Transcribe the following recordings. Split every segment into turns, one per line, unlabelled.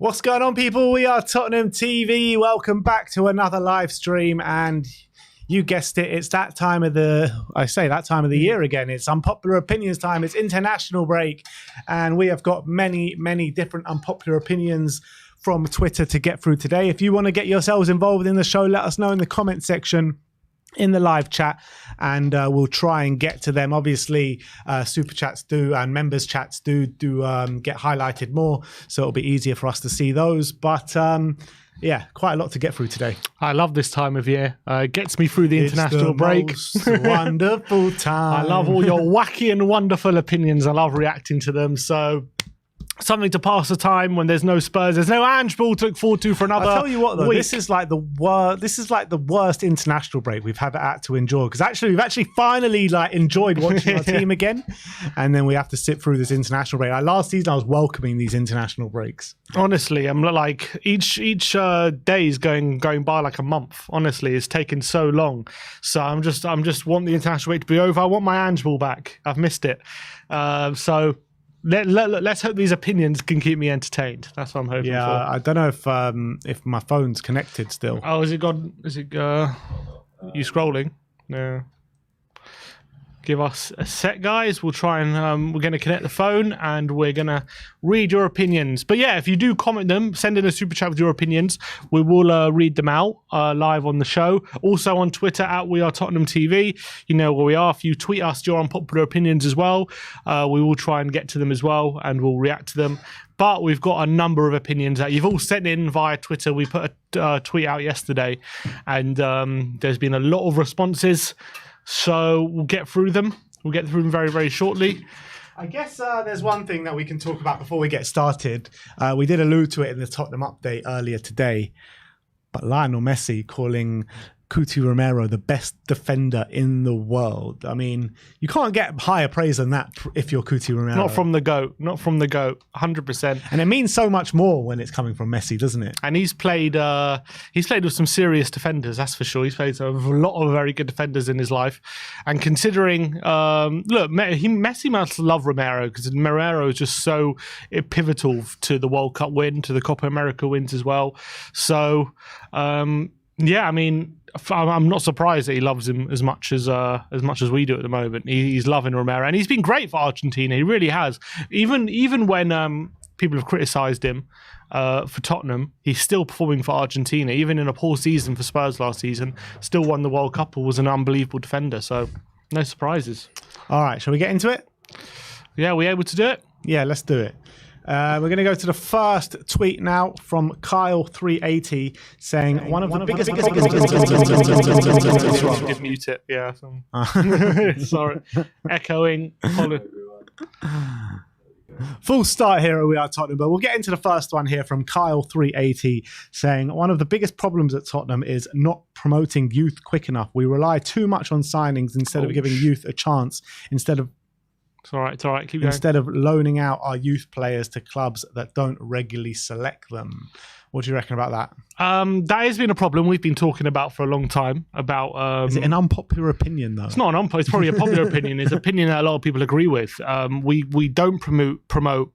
What's going on, people? We are Tottenham TV. Welcome back to another live stream, and you guessed it, it's that time of the year again. It's unpopular opinions time. It's international break, and we have got many different unpopular opinions from Twitter to get through today. If you want to get yourselves involved in the show, let us know in the comment section in the live chat, and we'll try and get to them. Obviously, super chats do and members chats do get highlighted more, so it'll be easier for us to see those. But yeah, quite a lot to get through today.
I love this time of year. It gets me through the international break.
Most wonderful time.
I love all your wacky and wonderful opinions. I love reacting to them. So something to pass the time when there's no Spurs, there's no Ange Ball to look forward to for another
I'll tell you what, though,
week.
this is like the worst international break we've had to enjoy, because we've actually finally enjoyed watching our team again, and then we have to sit through this international break. Like last season, I was welcoming these international breaks.
Honestly, I'm like each day is going by like a month. Honestly, it's taken so long. So I'm just want the international break to be over. I want my Ange Ball back. I've missed it. So let's hope these opinions can keep me entertained. That's what I'm hoping for.
Yeah, I don't know if my phone's connected still.
Oh, is it gone? Is it? You scrolling? No. Give us a sec, guys. We'll try and we're going to connect the phone and we're going to read your opinions. But yeah, if you do comment them, send in a super chat with your opinions. We will read them out live on the show. Also on Twitter at WeAreTottenhamTV. You know where we are. If you tweet us your unpopular opinions as well, we will try and get to them as well, and we'll react to them. But we've got a number of opinions that you've all sent in via Twitter. We put a tweet out yesterday, and there's been a lot of responses. So we'll get through them. We'll get through them very, very shortly.
I guess there's one thing that we can talk about before we get started. We did allude to it in the Tottenham update earlier today, but Lionel Messi calling Cuti Romero the best defender in the world. I mean, you can't get higher praise than that if you're Cuti Romero.
Not from the GOAT. Not from the GOAT. 100%.
And it means so much more when it's coming from Messi, doesn't it?
And he's played with some serious defenders, that's for sure. He's played with a lot of very good defenders in his life. And considering, Messi must love Romero, because Romero is just so pivotal to the World Cup win, to the Copa America wins as well. So, yeah, I mean, I'm not surprised that he loves him as much as we do at the moment. He's loving Romero, and he's been great for Argentina. He really has. Even when people have criticised him for Tottenham, he's still performing for Argentina. Even in a poor season for Spurs last season, still won the World Cup and was an unbelievable defender. So no surprises.
All right, shall we get into it?
Yeah, are we able to do it?
Yeah, let's do it. We're going to go to the first tweet now from Kyle380 saying one of the biggest.
Just mute it. Yeah. Sorry. Echoing.
Full start here. We are Tottenham, but we'll get into the first one here from Kyle380 saying one of the biggest problems at Tottenham is not promoting youth quick enough. We rely too much on signings instead of giving youth a chance.
It's all right. It's all right. Keep going.
Instead of loaning out our youth players to clubs that don't regularly select them. What do you reckon about that?
That has been a problem we've been talking about for a long time. About
is it an unpopular opinion though?
It's not an unpopular. It's probably a popular opinion. It's an opinion that a lot of people agree with. We don't promote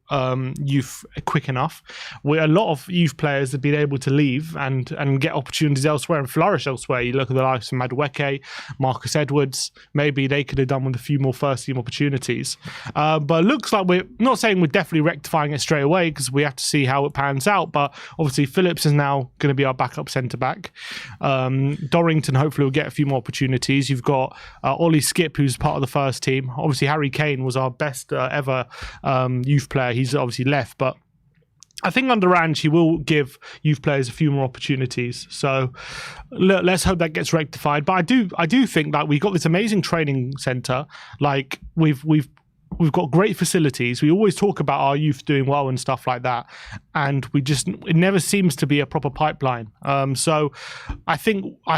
youth quick enough. A lot of youth players have been able to leave and get opportunities elsewhere and flourish elsewhere. You look at the likes of Madueke, Marcus Edwards. Maybe they could have done with a few more first team opportunities. But it looks like we're not saying we're definitely rectifying it straight away, because we have to see how it pans out. But obviously Phillips is now going to be our backup centre-back. Dorrington hopefully will get a few more opportunities. You've got Ollie Skip, who's part of the first team. Obviously Harry Kane was our best ever youth player. He's obviously left, but I think under Ange he will give youth players a few more opportunities. So let's hope that gets rectified. But I do think that we've got this amazing training centre. Like we've got great facilities. We always talk about our youth doing well and stuff like that. And it never seems to be a proper pipeline. So I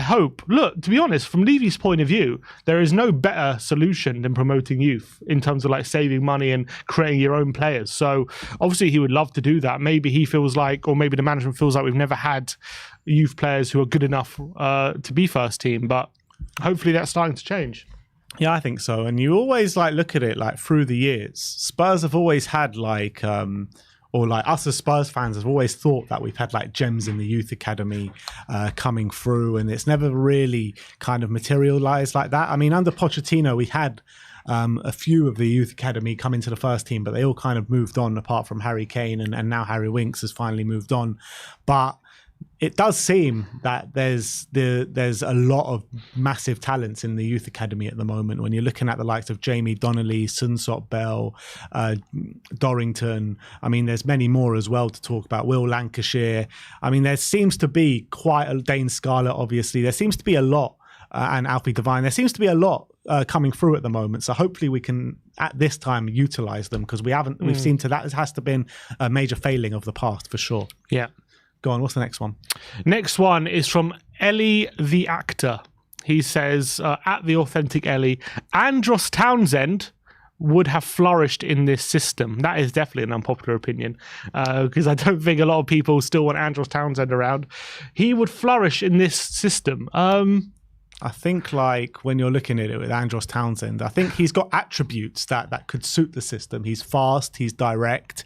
hope, look, to be honest, from Levy's point of view, there is no better solution than promoting youth in terms of like saving money and creating your own players. So obviously he would love to do that. Maybe he feels like, or maybe the management feels like we've never had youth players who are good enough to be first team, but hopefully that's starting to change.
Yeah, I think so. And you always look at it through the years. Spurs have always had or like us as Spurs fans have always thought that we've had like gems in the youth academy coming through, and it's never really kind of materialized like that. I mean, under Pochettino, we had a few of the youth academy come into the first team, but they all kind of moved on, apart from Harry Kane, and now Harry Winks has finally moved on. But it does seem that there's a lot of massive talents in the youth academy at the moment. When you're looking at the likes of Jamie Donnelly, Sunsot Bell, Dorrington, I mean, there's many more as well to talk about. Will Lancashire. I mean, there seems to be quite a Dane Scarlett, obviously. There seems to be a lot, and Alfie Devine. There seems to be a lot coming through at the moment. So hopefully we can, at this time, utilize them, because we've seen to that has to been a major failing of the past for sure.
Yeah.
Go on, what's the next one?
Next one is from Ellie the Actor. He says, at the Authentic Ellie, Andros Townsend would have flourished in this system. That is definitely an unpopular opinion, because I don't think a lot of people still want Andros Townsend around. He would flourish in this system.
I think, like, when you're looking at it with Andros Townsend, I think he's got attributes that could suit the system. He's fast, he's direct.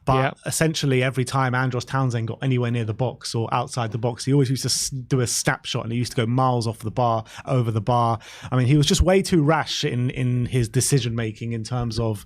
But essentially, every time Andros Townsend got anywhere near the box or outside the box, he always used to do a snapshot, and he used to go miles off the bar, over the bar. I mean, he was just way too rash in his decision making in terms of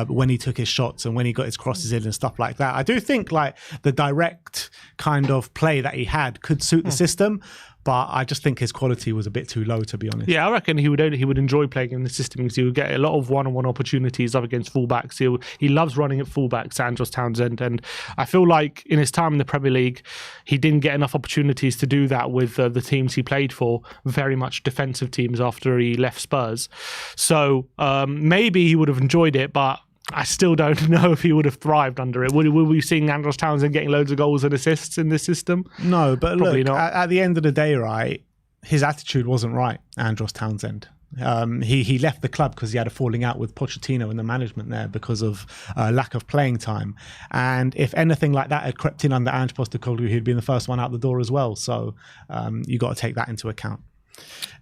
when he took his shots and when he got his crosses in and stuff like that. I do think like the direct kind of play that he had could suit the system, but I just think his quality was a bit too low, to be honest.
Yeah, I reckon he would enjoy playing in the system, because he would get a lot of one-on-one opportunities up against fullbacks. He loves running at fullbacks, Andros Townsend, and I feel like in his time in the Premier League, he didn't get enough opportunities to do that with the teams he played for, very much defensive teams after he left Spurs. So maybe he would have enjoyed it, but I still don't know if he would have thrived under it. Will we see Andros Townsend getting loads of goals and assists in this system?
No, but
probably
look,
not.
At the end of the day, right, his attitude wasn't right, Andros Townsend. He left the club because he had a falling out with Pochettino and the management there because of lack of playing time. And if anything like that had crept in under Ange Postecoglou, he'd been the first one out the door as well. So you got to take that into account.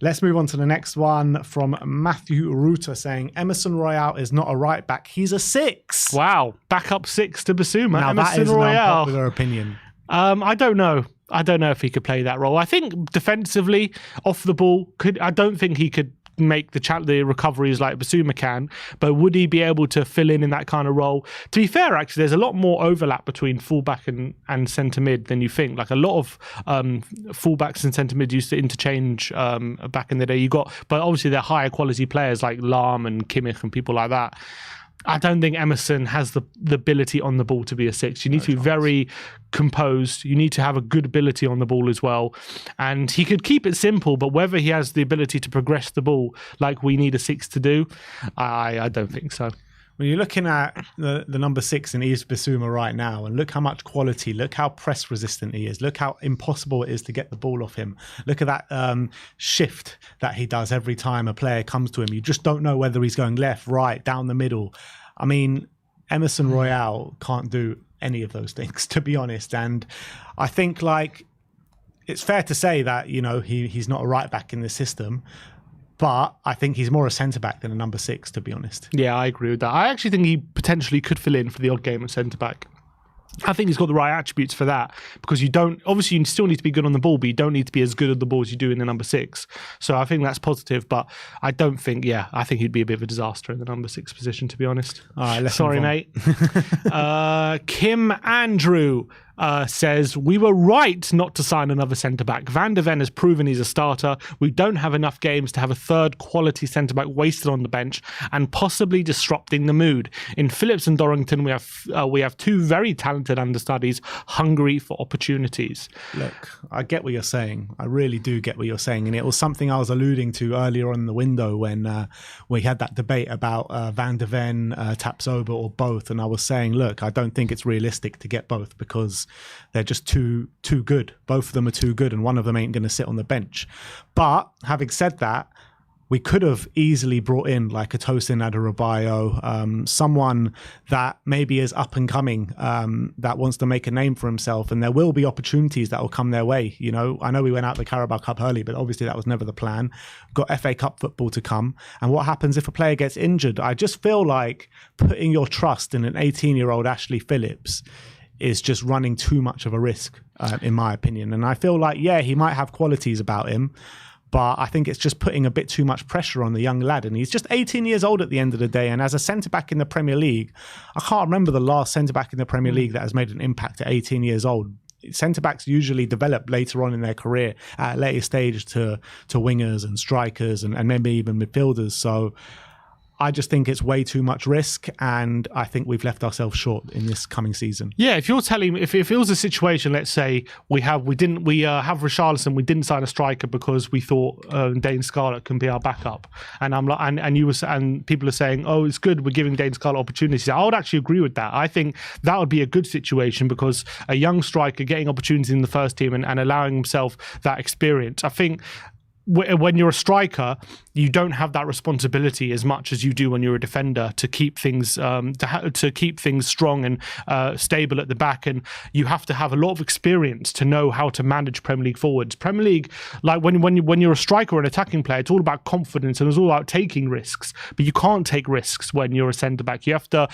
Let's move on to the next one from Matthew Ruta, saying Emerson Royale is not a right back, he's a 6.
Wow, backup 6 to Basuma.
Now
Emerson
that is
Royale.
an unpopular opinion.
I don't know. I don't know if he could play that role. I think defensively, off the ball, I don't think he could make the recoveries like Basuma can, but would he be able to fill in that kind of role? To be fair, actually, there's a lot more overlap between fullback and centre mid than you think. Like a lot of fullbacks and centre mid used to interchange back in the day. But obviously they're higher quality players like Lahm and Kimmich and people like that. I don't think Emerson has the ability on the ball to be a 6. You need to be very composed. You need to have a good ability on the ball as well. And he could keep it simple, but whether he has the ability to progress the ball like we need a 6 to do, I don't think so.
When you're looking at the number 6 in Yves Bissouma right now, and look how much quality, look how press resistant he is, look how impossible it is to get the ball off him. Look at that shift that he does every time a player comes to him. You just don't know whether he's going left, right, down the middle. I mean, Emerson Royale can't do any of those things, to be honest. And I think like it's fair to say that, you know, he's not a right back in the system. But I think he's more a centre-back than a number 6, to be honest.
Yeah, I agree with that. I actually think he potentially could fill in for the odd game at centre-back. I think he's got the right attributes for that, because you still need to be good on the ball, but you don't need to be as good at the ball as you do in the number 6. So I think that's positive, but I think he'd be a bit of a disaster in the number 6 position, to be honest.
All right, let's
Sorry, mate. Kim Andrew says, we were right not to sign another centre-back. Van de Ven has proven he's a starter. We don't have enough games to have a third quality centre-back wasted on the bench and possibly disrupting the mood. In Phillips and Dorrington, we have 2 very talented understudies hungry for opportunities.
Look, I get what you're saying. I really do get what you're saying. And it was something I was alluding to earlier on in the window when we had that debate about Van de Ven, Tapsoba, or both. And I was saying, look, I don't think it's realistic to get both because they're just too good. Both of them are too good, and one of them ain't going to sit on the bench. But having said that, we could have easily brought in like a Tosin Adarabioyo, someone that maybe is up and coming, that wants to make a name for himself, and there will be opportunities that will come their way. You know, I know we went out the Carabao Cup early, but obviously that was never the plan. We've got FA Cup football to come, and what happens if a player gets injured? I just feel like putting your trust in an 18-year-old Ashley Phillips is just running too much of a risk, in my opinion. And I feel like, yeah, he might have qualities about him, but I think it's just putting a bit too much pressure on the young lad. And he's just 18 years old at the end of the day. And as a centre-back in the Premier League, I can't remember the last centre-back in the Premier League that has made an impact at 18 years old. Centre-backs usually develop later on in their career at a later stage to wingers and strikers and maybe even midfielders. So I just think it's way too much risk, and I think we've left ourselves short in this coming season.
Yeah, if you're telling me, if it was a situation, let's say we have Richarlison, we didn't sign a striker because we thought Dane Scarlett can be our backup, and I'm like, and people are saying, oh, it's good, we're giving Dane Scarlett opportunities. I would actually agree with that. I think that would be a good situation because a young striker getting opportunities in the first team and allowing himself that experience. I think when you're a striker, you don't have that responsibility as much as you do when you're a defender to keep things to keep things strong and stable at the back, and you have to have a lot of experience to know how to manage Premier League forwards. Premier League, like when you're a striker or an attacking player, it's all about confidence and it's all about taking risks. But you can't take risks when you're a centre back. You have to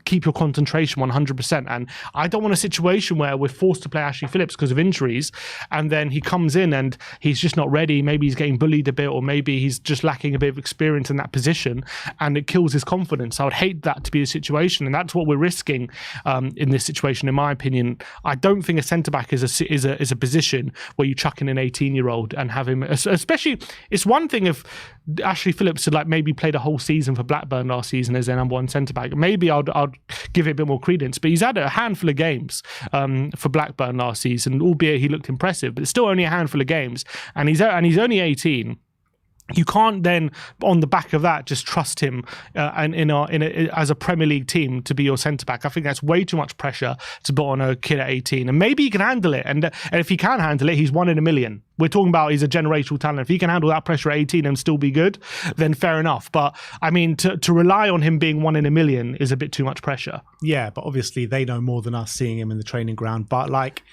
keep your concentration 100%. And I don't want a situation where we're forced to play Ashley Phillips because of injuries, and then he comes in and he's just not ready. Maybe he's getting bullied a bit, or maybe he's just lacking a bit of experience in that position, and it kills his confidence. I would hate that to be the situation, and that's what we're risking in this situation, in my opinion. I don't think a centre back is a position where you chuck in an 18-year-old and have him. Especially, it's one thing if Ashley Phillips had like maybe played a whole season for Blackburn last season as their number one centre back. Maybe I'd give it a bit more credence. But he's had a handful of games for Blackburn last season, albeit he looked impressive. But it's still only a handful of games, and he's only 18. You can't then, on the back of that, just trust him as a Premier League team to be your centre-back. I think that's way too much pressure to put on a kid at 18. And maybe he can handle it. And if he can handle it, he's 1 in a million. We're talking about he's a generational talent. If he can handle that pressure at 18 and still be good, then fair enough. But, I mean, to rely on him being 1 in a million is a bit too much pressure.
Yeah, but obviously they know more than us seeing him in the training ground. But, like,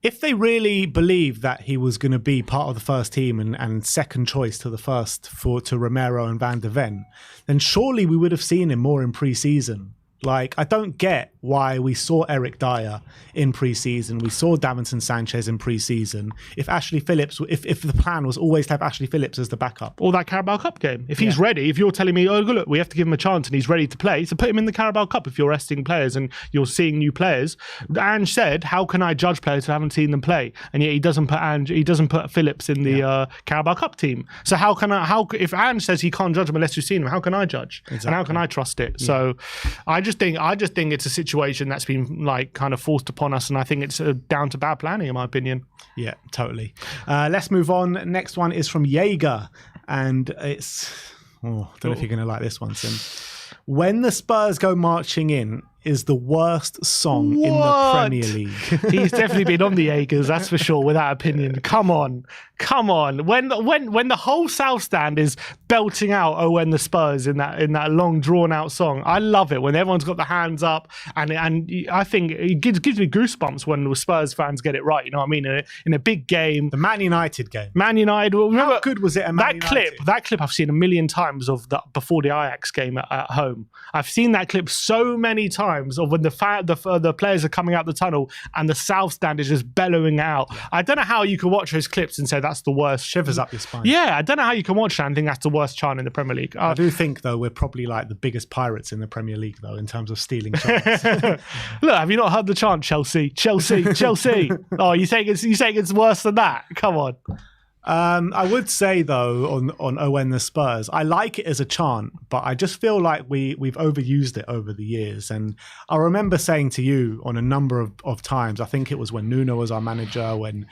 if they really believed that he was going to be part of the first team and second choice to the first to Romero and Van de Ven, then surely we would have seen him more in pre-season. Like, I don't get why we saw Eric Dyer in pre-season. We saw Davinson Sanchez in pre-season. If Ashley Phillips, if the plan was always to have Ashley Phillips as the backup.
Or that Carabao Cup game. If he's ready, if you're telling me, oh, look, we have to give him a chance and he's ready to play, so put him in the Carabao Cup if you're resting players and you're seeing new players. Ange said, how can I judge players who haven't seen them play? And yet he doesn't put Phillips in the Carabao Cup team. So if Ange says he can't judge him unless you've seen him, how can I judge? Exactly. And how can I trust it? Yeah. So I just think it's a situation that's been like kind of forced upon us, and I think it's down to bad planning, in my opinion.
Yeah, totally. Let's move on. Next one is from Jaeger, and it's I don't know if you're going to like this one, Sim. When the Spurs Go Marching In is the worst song in the Premier League.
He's definitely been on the Jaegers, that's for sure, without opinion. Come on. When the whole South Stand is belting out "Oh When the Spurs" in that long drawn out song, I love it when everyone's got the hands up, and I think it gives me goosebumps when the Spurs fans get it right. You know what I mean? In a big game,
the Man United game.
Man United. Remember,
how good was it?
That clip I've seen a million times of before the Ajax game at home. I've seen that clip so many times of when the players are coming out the tunnel and the South Stand is just bellowing out. I don't know how you can watch those clips and say that's the worst.
Shivers up your spine.
Yeah, I don't know how you can watch that and think that's the worst chant in the Premier League.
I do think, though, we're probably like the biggest pirates in the Premier League, though, in terms of stealing chants.
Look, have you not heard the chant, Chelsea, Chelsea, Chelsea? Oh, you think it's worse than that? Come on.
I would say, though, on "Oh When the Spurs," I like it as a chant, but I just feel like we've overused it over the years. And I remember saying to you on a number of times, I think it was when Nuno was our manager, when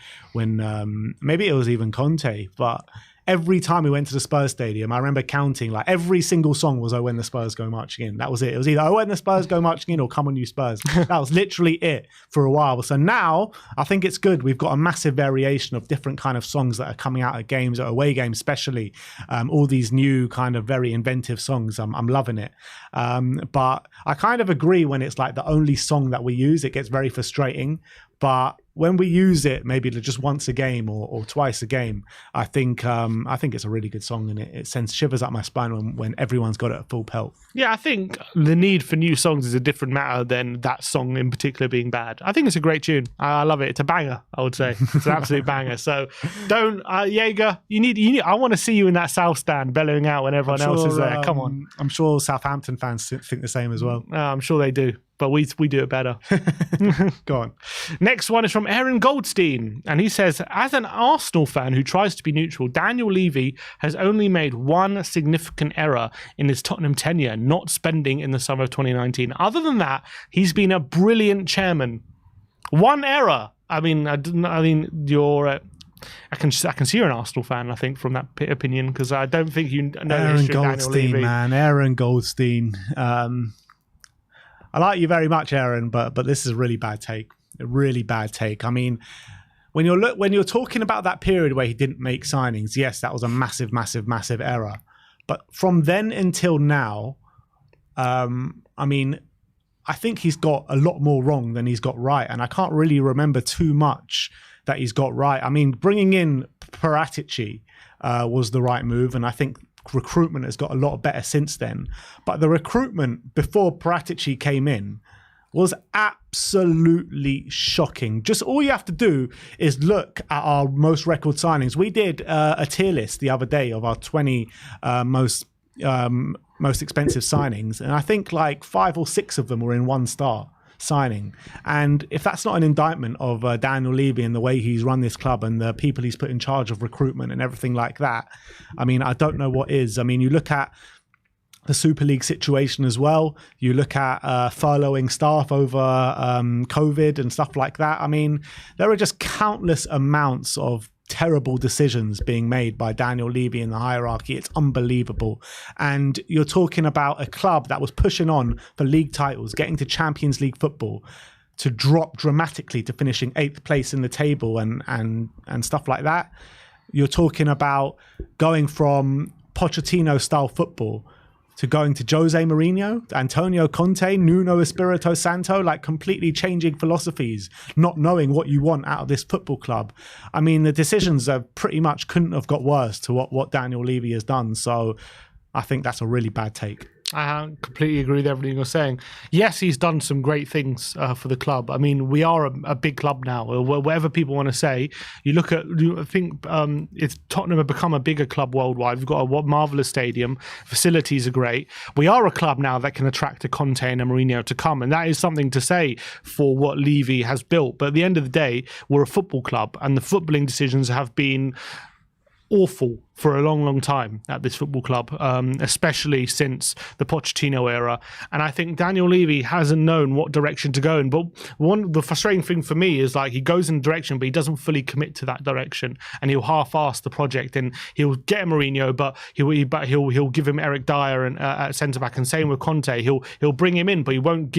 maybe it was even Conte, but every time we went to the Spurs stadium, I remember counting, like every single song was "Oh When the Spurs Go Marching In." That was it. It was either "Oh When the Spurs Go Marching In" or "Come On You Spurs." That was literally it for a while. So now I think it's good. We've got a massive variation of different kind of songs that are coming out at games, at away games especially. All these new kind of very inventive songs. I'm loving it. But I kind of agree when it's like the only song that we use, it gets very frustrating. But when we use it, maybe just once a game or twice a game, I think it's a really good song, and it sends shivers up my spine when everyone's got it at full pelt.
Yeah, I think the need for new songs is a different matter than that song in particular being bad. I think it's a great tune. I love it. It's a banger, I would say. It's an absolute banger. So don't, Jaeger, you need. I want to see you in that South stand bellowing out when everyone else is there. Come on.
I'm sure Southampton fans think the same as well.
I'm sure they do. But we do it better.
Go on.
Next one is from Aaron Goldstein. And he says, as an Arsenal fan who tries to be neutral, Daniel Levy has only made one significant error in his Tottenham tenure, not spending in the summer of 2019. Other than that, he's been a brilliant chairman. One error. I mean, you're... I can see you're an Arsenal fan, I think, from that opinion, because I don't think you know
Aaron Goldstein, man. Aaron Goldstein. I like you very much, Aaron, but this is a really bad take. A really bad take. I mean, when you're talking about that period where he didn't make signings, yes, that was a massive, massive, massive error. But from then until now, I mean, I think he's got a lot more wrong than he's got right, and I can't really remember too much that he's got right. I mean, bringing in Paratici was the right move, and I think recruitment has got a lot better since then. But the recruitment before Paratici came in was absolutely shocking. Just all you have to do is look at our most record signings. We did a tier list the other day of our 20 most expensive signings, and I think like 5 or 6 of them were in 1-star signing. And if that's not an indictment of Daniel Levy and the way he's run this club and the people he's put in charge of recruitment and everything like that, I mean, I don't know what is. I mean, you look at the Super League situation as well. You look at furloughing staff over COVID and stuff like that. I mean, there are just countless amounts of terrible decisions being made by Daniel Levy in the hierarchy. It's unbelievable. And you're talking about a club that was pushing on for league titles, getting to Champions League football, to drop dramatically to finishing 8th place in the table and stuff like that. You're talking about going from Pochettino style football to going to Jose Mourinho, Antonio Conte, Nuno Espirito Santo, like completely changing philosophies, not knowing what you want out of this football club. I mean, the decisions pretty much couldn't have got worse to what Daniel Levy has done. So I think that's a really bad take.
I completely agree with everything you're saying. Yes, he's done some great things for the club. I mean, we are a big club now. Whatever people want to say, you look at, I think it's Tottenham have become a bigger club worldwide. We've got a marvellous stadium. Facilities are great. We are a club now that can attract a Conte and a Mourinho to come. And that is something to say for what Levy has built. But at the end of the day, we're a football club, and the footballing decisions have been awful for a long, long time at this football club, especially since the Pochettino era. And I think Daniel Levy hasn't known what direction to go in. But the frustrating thing for me is like he goes in a direction, but he doesn't fully commit to that direction, and he'll half-ass the project. And he'll get Mourinho, but he'll give him Eric Dyer and at centre back. And same with Conte, he'll bring him in, but he won't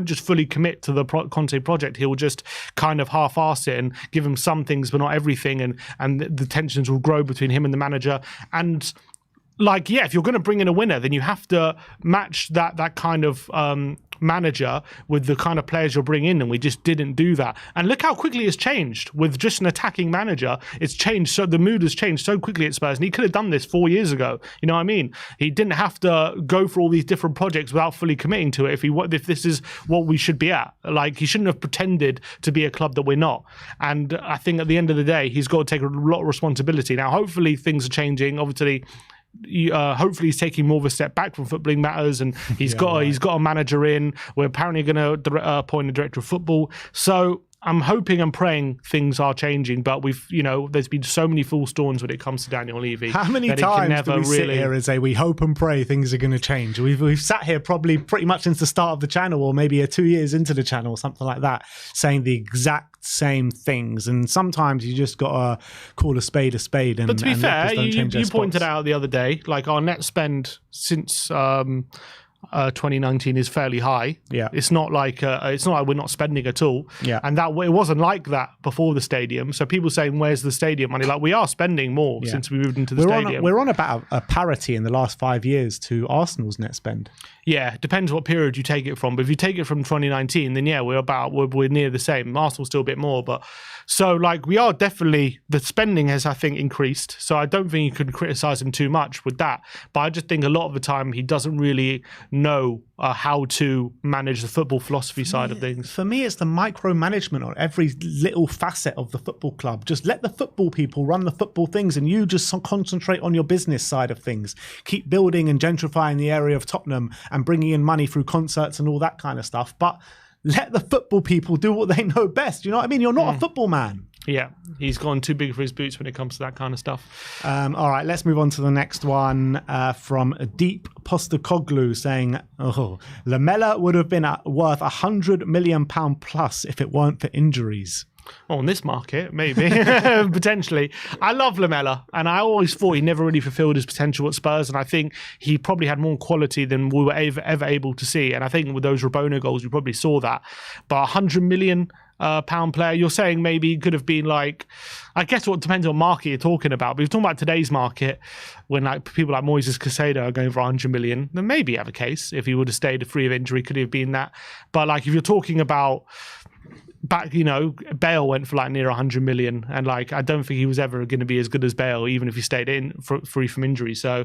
just fully commit to the Conte project. He'll just kind of half-ass it and give him some things, but not everything. And the tensions will grow between him and the manager. And like, yeah, if you're going to bring in a winner, then you have to match that kind of manager with the kind of players you're bringing in, and we just didn't do that. And look how quickly it's changed with just an attacking manager. It's changed, so the mood has changed so quickly at Spurs, and he could have done this 4 years ago. You know what I mean? He didn't have to go for all these different projects without fully committing to it. If this is what we should be at, like, he shouldn't have pretended to be a club that we're not. And I think at the end of the day, he's got to take a lot of responsibility. Now, hopefully things are changing. Obviously, hopefully he's taking more of a step back from footballing matters, and he's got a manager in. We're apparently going to appoint a director of football. So I'm hoping and praying things are changing, but there's been so many false dawns when it comes to Daniel Levy.
How many times do we sit here and say we hope and pray things are going to change? We've sat here probably pretty much since the start of the channel, or maybe 2 years into the channel, or something like that, saying the exact same things. And sometimes you just got to call a spade a spade. And,
but to be fair, you pointed
spots.
Out the other day, like our net spend since 2019 is fairly high.
Yeah,
it's not like we're not spending at all.
Yeah,
and that it wasn't like that before the stadium. So people saying, "Where's the stadium money?" Like, we are spending more since we moved into the stadium.
We're on about a parity in the last 5 years to Arsenal's net spend.
Yeah, depends what period you take it from. But if you take it from 2019, then we're near the same. Arsenal's still a bit more, but so like we are definitely, the spending has, I think, increased. So I don't think you could criticize him too much with that. But I just think a lot of the time he doesn't really know how to manage the football philosophy side of things.
For me, it's the micromanagement on every little facet of the football club. Just let the football people run the football things, and you just concentrate on your business side of things. Keep building and gentrifying the area of Tottenham and bringing in money through concerts and all that kind of stuff. But let the football people do what they know best. You know what I mean? You're not a football man.
Yeah, he's gone too big for his boots when it comes to that kind of stuff.
All right, let's move on to the next one from Deep Postacoglu saying, Lamela would have been worth £100 million plus if it weren't for injuries.
Oh, in this market, maybe. Potentially. I love Lamela, and I always thought he never really fulfilled his potential at Spurs, and I think he probably had more quality than we were ever able to see. And I think with those Rabona goals, we probably saw that. But £100 million pound player, you're saying maybe he could have been like, I guess what depends on market you're talking about. But if you're talking about today's market, when like people like Moises Caicedo are going for 100 million, then maybe you have a case. If he would have stayed free of injury, could he have been that? But like if you're talking about back, Bale went for like near 100 million, and like I don't think he was ever going to be as good as Bale, even if he stayed in free from injury. So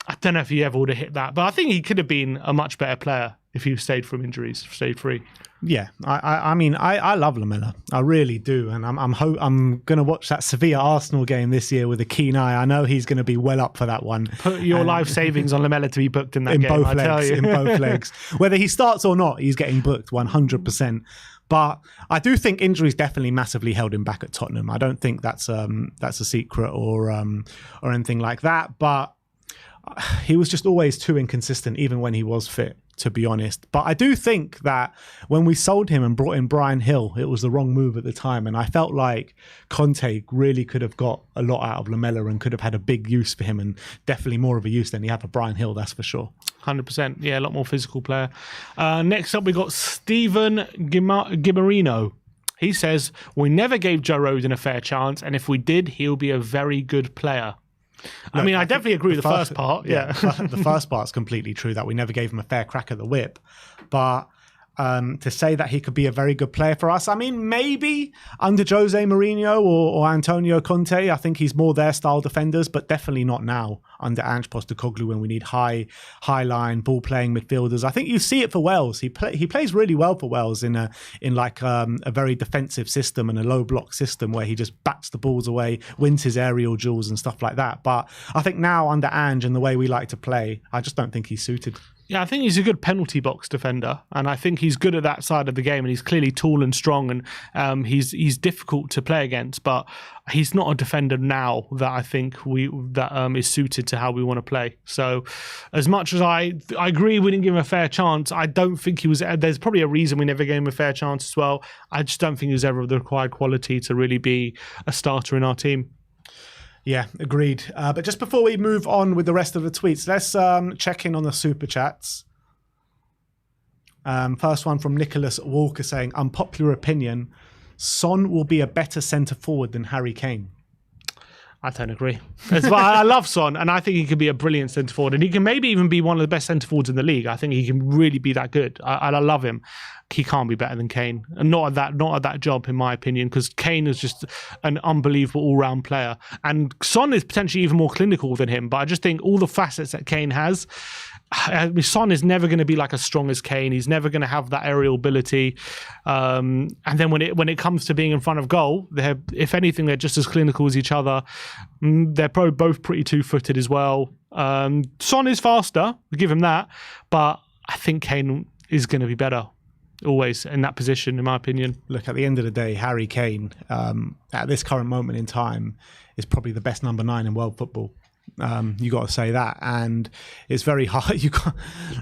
I don't know if he ever would have hit that, but I think he could have been a much better player if he stayed from injuries, stayed free.
Yeah, I mean, I love Lamela, I really do, and I'm going to watch that Sevilla Arsenal game this year with a keen eye. I know he's going to be well up for that one.
Put your life savings on Lamela to be booked in that game.
Both legs, in both legs, whether he starts or not, he's getting booked 100%. But I do think injuries definitely massively held him back at Tottenham. I don't think that's a secret or anything like that. But he was just always too inconsistent, even when he was fit, to be honest. But I do think that when we sold him and brought in Brian Hill, it was the wrong move at the time. And I felt like Conte really could have got a lot out of Lamela and could have had a big use for him, and definitely more of a use than he had for Brian Hill, that's for sure.
100%. Yeah, a lot more physical player. Next up, we got Stephen Gimarino. He says, we never gave Joe Rodon a fair chance, and if we did, he'll be a very good player. Look, I definitely agree with the first part. Yeah.
The first part's completely true, that we never gave him a fair crack at the whip. But to say that he could be a very good player for us, I mean, maybe under Jose Mourinho or Antonio Conte, I think he's more their style defenders, but definitely not now under Ange Postecoglou when we need high line ball playing midfielders. I think you see it for Wales. He plays really well for Wales in a very defensive system and a low block system where he just bats the balls away, wins his aerial duels and stuff like that. But I think now under Ange and the way we like to play, I just don't think he's suited.
Yeah, I think he's a good penalty box defender, and I think he's good at that side of the game, and he's clearly tall and strong, and he's difficult to play against, but he's not a defender now that I think is suited to how we want to play. So as much as I agree we didn't give him a fair chance, I don't think he was. There's probably a reason we never gave him a fair chance as well. I just don't think he was ever of the required quality to really be a starter in our team.
Yeah, agreed. But just before we move on with the rest of the tweets, let's check in on the super chats. First one from Nicholas Walker saying, unpopular opinion, Son will be a better centre forward than Harry Kane.
I don't agree. I love Son, and I think he can be a brilliant centre forward, and he can maybe even be one of the best centre forwards in the league. I think he can really be that good. I love him. He can't be better than Kane, and not at that job, in my opinion, because Kane is just an unbelievable all-round player, and Son is potentially even more clinical than him. But I just think all the facets that Kane has, Son is never going to be like as strong as Kane. He's never going to have that aerial ability. And then when it comes to being in front of goal, if anything, they're just as clinical as each other. They're probably both pretty two-footed as well. Son is faster, I'll give him that, but I think Kane is going to be better. always in that position, in my opinion.
Look, at the end of the day, Harry Kane, at this current moment in time, is probably the best number 9 in world football. You got to say that, and it's very hard.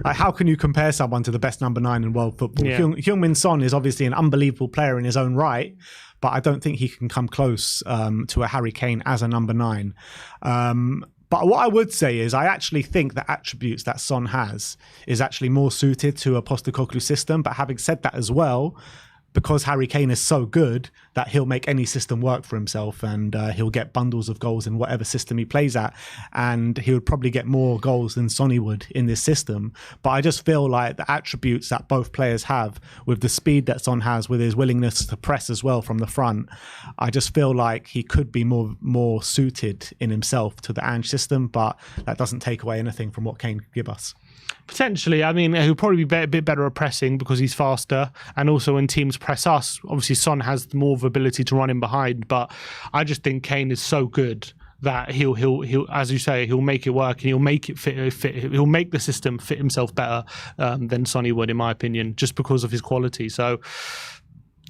How can you compare someone to the best number 9 in world football?
Yeah.
Heung-min Son is obviously an unbelievable player in his own right, but I don't think he can come close to a Harry Kane as a number 9. But what I would say is I actually think the attributes that Son has is actually more suited to a Postecoglou system. But having said that as well, because Harry Kane is so good that he'll make any system work for himself, and he'll get bundles of goals in whatever system he plays at, and he would probably get more goals than Sonny would in this system. But I just feel like the attributes that both players have, with the speed that Son has, with his willingness to press as well from the front, I just feel like he could be more suited in himself to the Ange system, but that doesn't take away anything from what Kane could give us.
Potentially. I mean, he'll probably be a bit better at pressing because he's faster, and also when teams press us, obviously Son has more of ability to run in behind, but I just think Kane is so good that he'll as you say, he'll make it work, and he'll make it fit. He'll make the system fit himself better than Sonny would, in my opinion, just because of his quality. So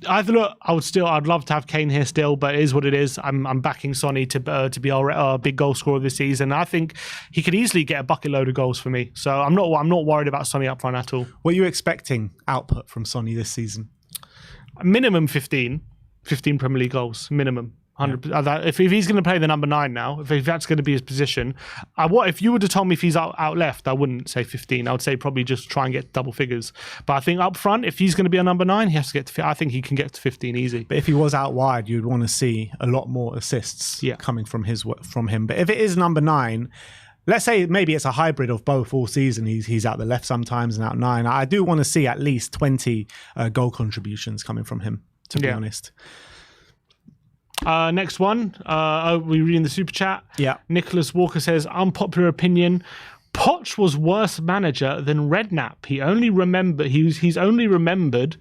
I'd love to have Kane here still, but it is what it is. I'm backing Sonny to be our big goal scorer this season. I think he could easily get a bucket load of goals for me. So I'm not worried about Sonny up front at all.
What are you expecting output from Sonny this season?
Minimum 15 Premier League goals, minimum. 100%. If he's going to play the number 9 now, if that's going to be his position, if you would have told me if he's out left, I wouldn't say 15. I would say probably just try and get double figures. But I think up front, if he's going to be a number 9, he has to get to. I think he can get to 15 easy.
But if he was out wide, you'd want to see a lot more assists coming from him. But if it is number 9. Let's say maybe it's a hybrid of both all season. He's out the left sometimes and out 9. I do want to see at least 20 goal contributions coming from him, to be honest.
Next one, we reading the super chat.
Yeah.
Nicholas Walker says, unpopular opinion, Poch was worse manager than Redknapp. He's only remembered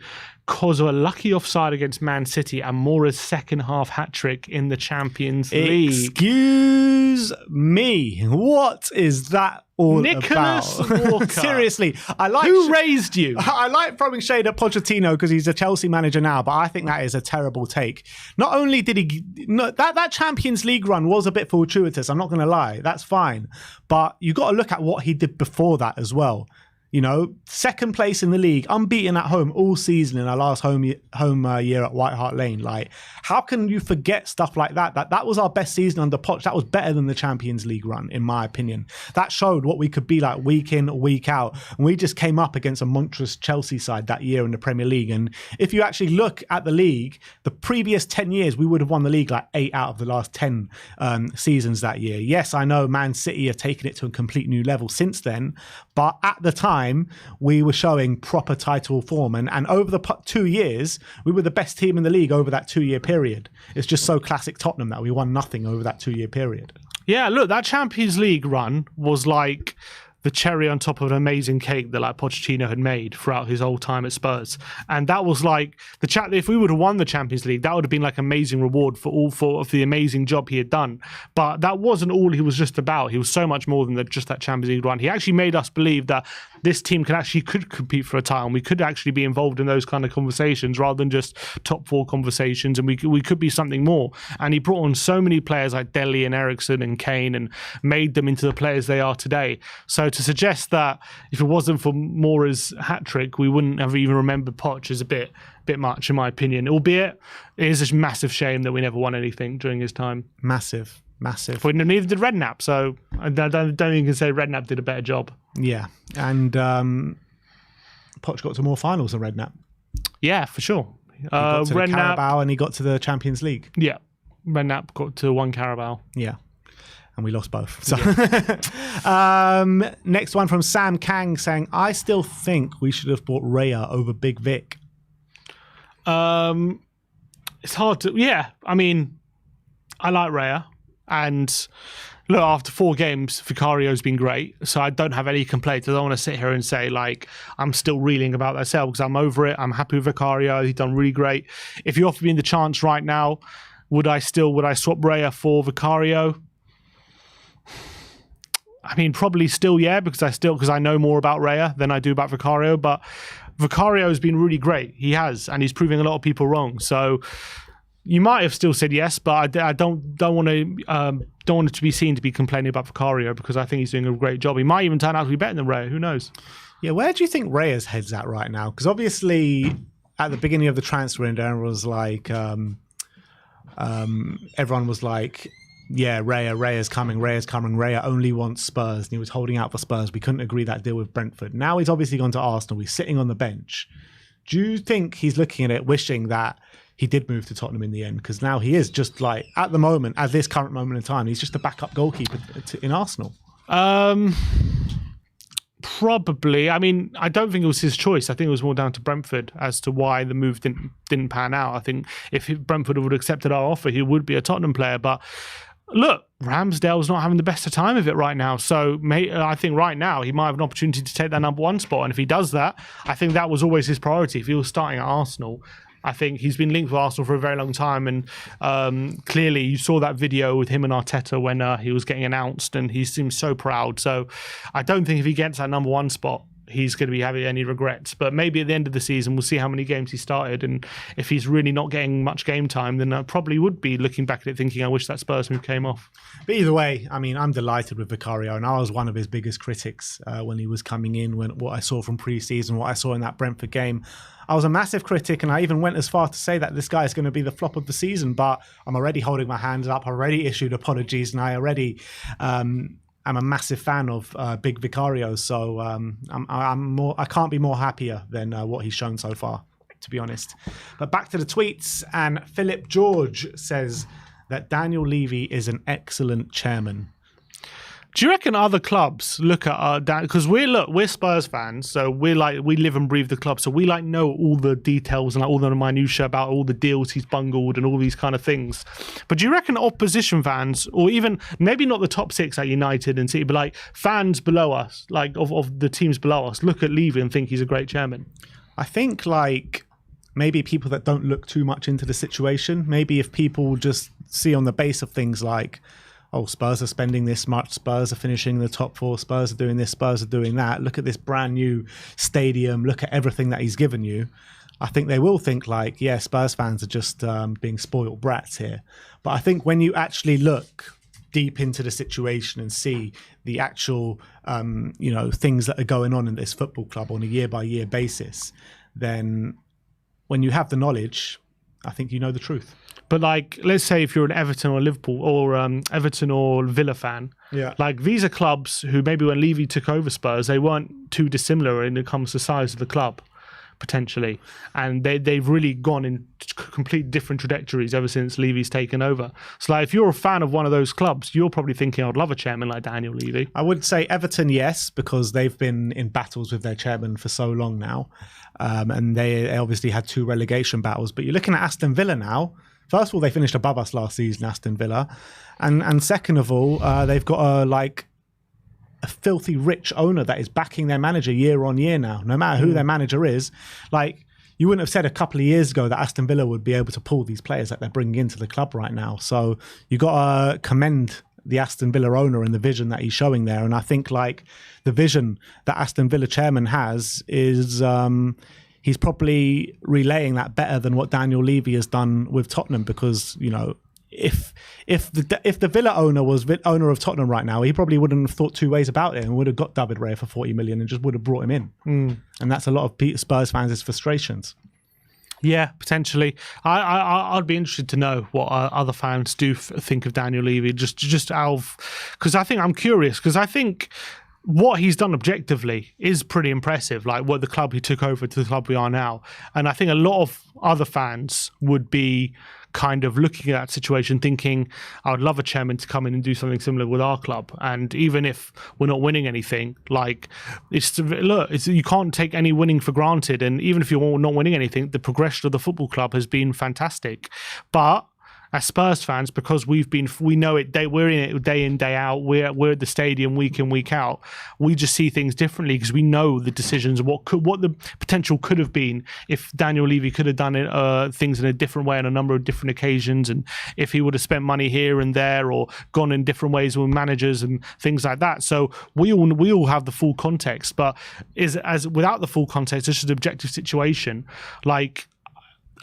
because of a lucky offside against Man City and Mora's second half hat-trick in the Champions League.
Excuse me. What is that all
Nicholas
about?
Walker.
Seriously.
Who raised you?
I like throwing shade at Pochettino because he's a Chelsea manager now, but I think that is a terrible take. Not only did that Champions League run was a bit fortuitous, I'm not going to lie. That's fine. But you got to look at what he did before that as well. You know, second place in the league, unbeaten at home all season in our last home year at White Hart Lane. Like, how can you forget stuff like that? That was our best season under Poch. That was better than the Champions League run, in my opinion. That showed what we could be like week in, week out. And we just came up against a monstrous Chelsea side that year in the Premier League. And if you actually look at the league, the previous 10 years, we would have won the league like 8 out of the last 10 seasons that year. Yes, I know Man City have taken it to a complete new level since then, but at the time, we were showing proper title form, and over the 2 years we were the best team in the league over that 2-year period. It's just so classic Tottenham that we won nothing over that 2-year period.
Yeah, look, that Champions League run was like the cherry on top of an amazing cake that like Pochettino had made throughout his whole time at Spurs. And that was like if we would have won the Champions League, that would have been like amazing reward for the amazing job he had done. But that wasn't all he was just about. He was so much more than just that Champions League run. He actually made us believe that this team could compete for a title, and we could actually be involved in those kind of conversations rather than just top 4 conversations, and we could be something more. And he brought on so many players like Dele and Eriksen and Kane and made them into the players they are today. So to suggest that if it wasn't for Mora's hat-trick, we wouldn't have even remembered Poch is a bit much, in my opinion. Albeit, it is a massive shame that we never won anything during his time.
Massive.
But neither did Redknapp, so I don't even say Redknapp did a better job.
Yeah, and Poch got to more finals than Redknapp.
Yeah, for sure.
He got to the Carabao and he got to the Champions League.
Yeah, Redknapp got to 1 Carabao.
Yeah. And we lost both. So, yeah. Next one from Sam Kang saying, I still think we should have bought Raya over Big Vic.
It's hard to... Yeah, I mean, I like Raya. And look, after 4 games, Vicario's been great. So I don't have any complaints. I don't want to sit here and say, like, I'm still reeling about that sale because I'm over it. I'm happy with Vicario. He's done really great. If you offer me the chance right now, would I swap Raya for Vicario? I mean, probably still, yeah, because I know more about Raya than I do about Vicario. But Vicario has been really great. He has, and he's proving a lot of people wrong. So you might have still said yes, but I don't want it to be seen to be complaining about Vicario, because I think he's doing a great job. He might even turn out to be better than Raya. Who knows?
Yeah, where do you think Raya's head's at right now? Because obviously, at the beginning of the transfer window, everyone was like, yeah, Raya's coming. Raya only wants Spurs, and he was holding out for Spurs. We couldn't agree that deal with Brentford. Now he's obviously gone to Arsenal. He's sitting on the bench. Do you think he's looking at it, wishing that he did move to Tottenham in the end? Because now he is just like, at the moment, at this current moment in time, he's just a backup goalkeeper in Arsenal.
Probably. I mean, I don't think it was his choice. I think it was more down to Brentford as to why the move didn't pan out. I think if Brentford would have accepted our offer, he would be a Tottenham player. But look, Ramsdale's not having the best of time of it right now. So I think right now he might have an opportunity to take that number one spot. And if he does that, I think that was always his priority. If he was starting at Arsenal, I think he's been linked with Arsenal for a very long time, and clearly you saw that video with him and Arteta when he was getting announced, and he seems so proud. So I don't think if he gets that number one spot, he's going to be having any regrets. But maybe at the end of the season, we'll see how many games he started, and if he's really not getting much game time, then I probably would be looking back at it thinking, I wish that Spurs move came off.
But either way, I mean, I'm delighted with Vicario, and I was one of his biggest critics when he was coming in, what I saw from pre-season, what I saw in that Brentford game. I was a massive critic, and I even went as far to say that this guy is going to be the flop of the season, but I'm already holding my hands up, already issued apologies, and I already am a massive fan of Big Vicario, so I can't be more happier than what he's shown so far, to be honest. But back to the tweets, and Philip George says that Daniel Levy is an excellent chairman.
Do you reckon other clubs look at because we're Spurs fans, so we live and breathe the club, so we know all the details and all the minutiae about all the deals he's bungled and all these kind of things. But do you reckon opposition fans, or even maybe not the top six at United and City, but fans below us, of the teams below us, look at Levy and think he's a great chairman?
I think maybe people that don't look too much into the situation, maybe if people just see on the base of things oh, Spurs are spending this much, Spurs are finishing in the top four, Spurs are doing this, Spurs are doing that. Look at this brand new stadium. Look at everything that he's given you. I think they will think yeah, Spurs fans are just being spoiled brats here. But I think when you actually look deep into the situation and see the actual, things that are going on in this football club on a year-by-year basis, then when you have the knowledge, I think you know the truth.
But let's say if you're an Everton or Liverpool or Everton or Villa fan,
yeah,
these are clubs who maybe when Levy took over Spurs, they weren't too dissimilar when it comes to the size of the club, potentially, and they've really gone in complete different trajectories ever since Levy's taken over. So if you're a fan of one of those clubs, you're probably thinking, I'd love a chairman like Daniel Levy.
I would say Everton, yes, because they've been in battles with their chairman for so long now, and they obviously had 2 relegation battles. But you're looking at Aston Villa now. First of all, they finished above us last season, Aston Villa. And second of all, they've got a filthy rich owner that is backing their manager year on year now, no matter who their manager is. You wouldn't have said a couple of years ago that Aston Villa would be able to pull these players that they're bringing into the club right now. So you got to commend the Aston Villa owner and the vision that he's showing there. And I think the vision that Aston Villa chairman has is... he's probably relaying that better than what Daniel Levy has done with Tottenham, because if the Villa owner was owner of Tottenham right now, he probably wouldn't have thought 2 ways about it and would have got David Raya for 40 million and just would have brought him in. And that's a lot of Spurs fans' frustrations.
Yeah, potentially. I'd be interested to know what other fans do think of Daniel Levy, just out of, because I'm curious, because I think what he's done objectively is pretty impressive, what the club he took over to the club we are now. And I think a lot of other fans would be kind of looking at that situation thinking, I would love a chairman to come in and do something similar with our club. And even if we're not winning anything, you can't take any winning for granted. And even if you're not winning anything, the progression of the football club has been fantastic. But as Spurs fans, because we know it. We're in it day in, day out. We're at the stadium week in, week out. We just see things differently because we know the decisions, what the potential could have been if Daniel Levy could have done things in a different way on a number of different occasions, and if he would have spent money here and there or gone in different ways with managers and things like that. So we all have the full context, but as without the full context, it's just an objective situation. Like,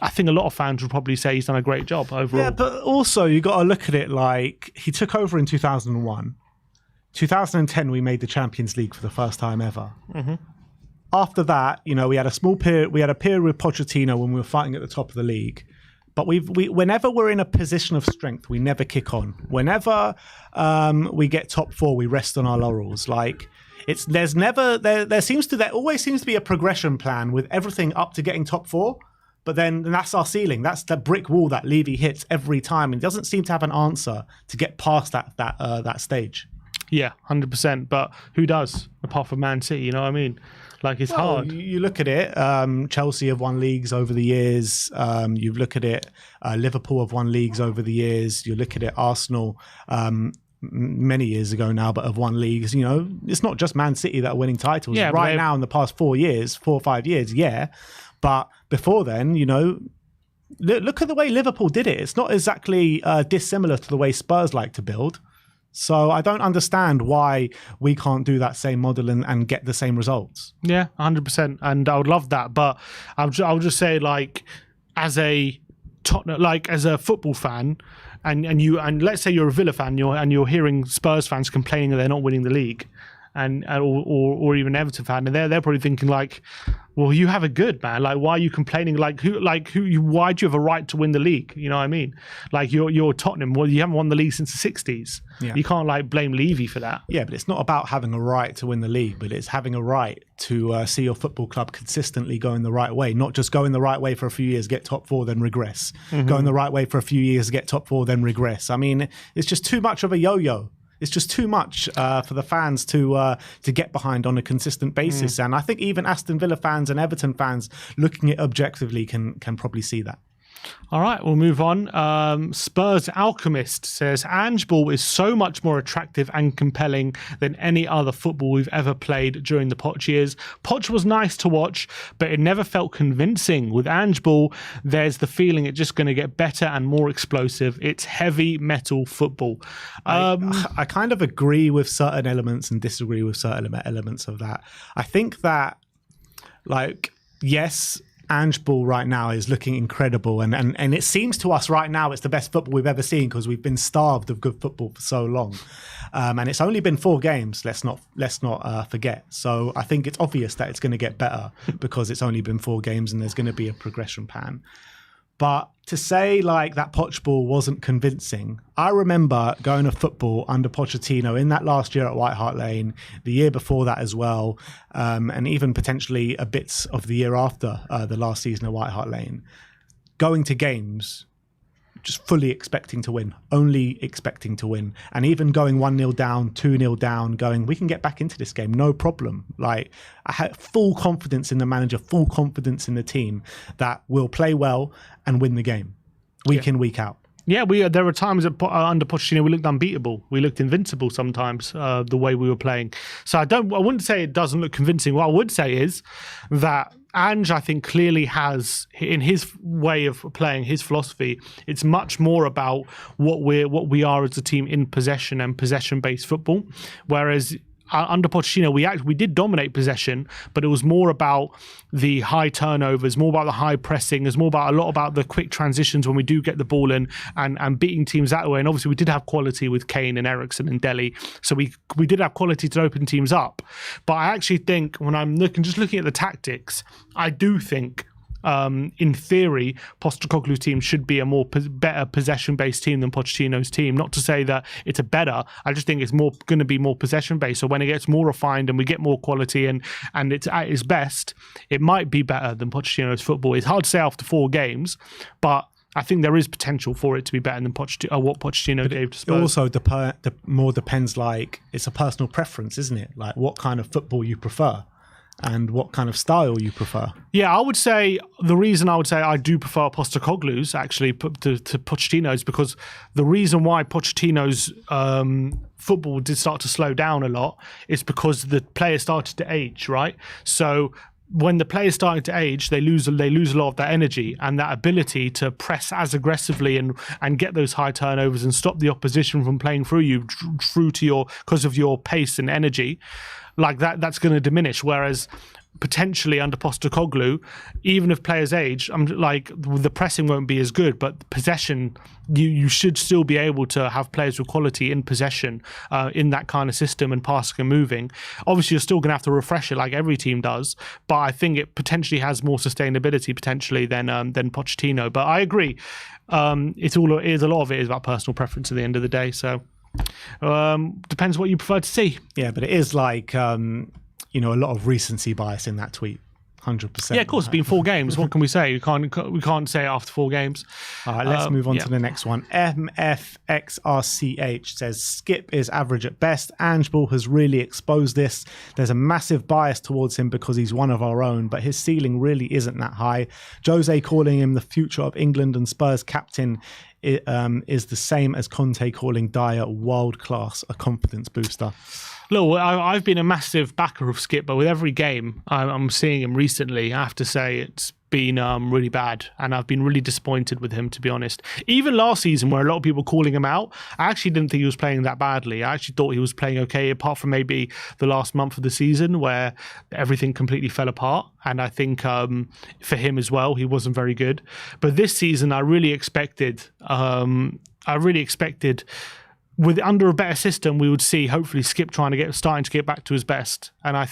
I think a lot of fans would probably say he's done a great job overall.
Yeah, but also you got to look at it like he took over in 2001. 2010, we made the Champions League for the first time ever. Mm-hmm. After that, we had a small period. We had a period with Pochettino when we were fighting at the top of the league. But whenever we're in a position of strength, we never kick on. Whenever we get top four, we rest on our laurels. Like there always seems to be a progression plan with everything up to getting top four. But then that's our ceiling. That's the brick wall that Levy hits every time, and doesn't seem to have an answer to get past that stage.
Yeah, 100%. But who does, apart from Man City? You know what I mean? Like, it's hard.
You look at it. Chelsea have won leagues over the years. You look at it. Liverpool have won leagues over the years. You look at it. Arsenal, many years ago now, but have won leagues. It's not just Man City that are winning titles.
Yeah,
right now in the past 4 or 5 years. Yeah. But before then, look at the way Liverpool did it. It's not exactly dissimilar to the way Spurs like to build. So I don't understand why we can't do that same model and get the same results.
Yeah, 100%. And I would love that. But I'll just say, like, as a football fan, and let's say you're a Villa fan, and you're hearing Spurs fans complaining that they're not winning the league, or even Everton fan, and they're probably thinking like, well, you have it good, man. Like, why are you complaining? Why do you have a right to win the league? You know what I mean? Like, you're Tottenham. Well, you haven't won the league since the 60s. Yeah. You can't blame Levy for that.
Yeah, but it's not about having a right to win the league, but it's having a right to see your football club consistently going the right way, not just going the right way for a few years, get top four, then regress. Mm-hmm. Going the right way for a few years, get top four, then regress. I mean, it's just too much of a yo-yo. It's just too much for the fans to get behind on a consistent basis. And I think even Aston Villa fans and Everton fans looking at it objectively can probably see that.
All right, we'll move on. Spurs Alchemist says, Ange Ball is so much more attractive and compelling than any other football we've ever played during the Poch years. Poch was nice to watch, but it never felt convincing. With Ange Ball, there's the feeling it's just going to get better and more explosive. It's heavy metal football.
I kind of agree with certain elements and disagree with certain elements of that. I think that, yes, Ange Ball right now is looking incredible, and it seems to us right now it's the best football we've ever seen because we've been starved of good football for so long, and it's only been 4 games. Let's not forget. So I think it's obvious that it's going to get better because it's only been 4 games and there's going to be a progression plan. But to say that Poch Ball wasn't convincing, I remember going to football under Pochettino in that last year at White Hart Lane, the year before that as well, and even potentially a bit of the year after the last season at White Hart Lane, going to games just fully expecting to win, only expecting to win, and even going 1-0 down, 2-0 down, going, we can get back into this game, no problem. I had full confidence in the manager, full confidence in the team that we'll play well and win the game week in, week out.
Yeah, there were times under Pochettino we looked unbeatable. We looked invincible sometimes, the way we were playing. So I wouldn't say it doesn't look convincing. What I would say is that Ange, I think, clearly has, in his way of playing, his philosophy, it's much more about what we are as a team in possession and possession-based football. Whereas under Pochettino, we did dominate possession, but it was more about the high turnovers, more about the high pressing. It's more about a lot about the quick transitions when we do get the ball in and beating teams that way. And obviously, we did have quality with Kane and Eriksen and Dele, so we did have quality to open teams up. But I actually think when I'm looking at the tactics, I do think, in theory, Postecoglou's team should be a better possession-based team than Pochettino's team. Not to say that it's I just think it's going to be more possession-based. So when it gets more refined and we get more quality and it's at its best, it might be better than Pochettino's football. It's hard to say after 4 games, but I think there is potential for it to be better than what Pochettino gave to Spurs.
It also more depends, it's a personal preference, isn't it? What kind of football you prefer. and what kind of style you prefer.
Yeah, I would say the reason I would say I do prefer Postecoglou's actually to Pochettino's, because the reason why Pochettino's football did start to slow down a lot is because the players started to age, right? So when the players starting to age, they lose a lot of that energy and that ability to press as aggressively and get those high turnovers and stop the opposition from playing through you because of your pace and energy. Like that's going to diminish. Whereas potentially under Postecoglou, even if players age, the pressing won't be as good, but possession, you should still be able to have players with quality in possession in that kind of system and passing and moving. Obviously, you're still going to have to refresh it like every team does, but I think it potentially has more sustainability potentially than Pochettino. But I agree, a lot of it is about personal preference at the end of the day. So depends what you prefer to see.
Yeah, but it is like a lot of recency bias in that tweet. 100%.
Yeah, of course, it's been 4 games. What can we say? We can't say it after 4 games.
All right, let's move on to the next one. MFXRCH says, Skip is average at best. Angeball has really exposed this. There's a massive bias towards him because he's one of our own, but his ceiling really isn't that high. Jose calling him the future of England and Spurs captain is the same as Conte calling Dyer world class, a confidence booster.
Look, I've been a massive backer of Skip, but with every game I'm seeing him recently, I have to say it's been really bad, and I've been really disappointed with him, to be honest. Even last season, where a lot of people were calling him out, I actually didn't think he was playing that badly. I actually thought he was playing okay, apart from maybe the last month of the season where everything completely fell apart. And I think for him as well, he wasn't very good. But this season, I really expected with under a better system, we would see hopefully Skip starting to get back to his best. And I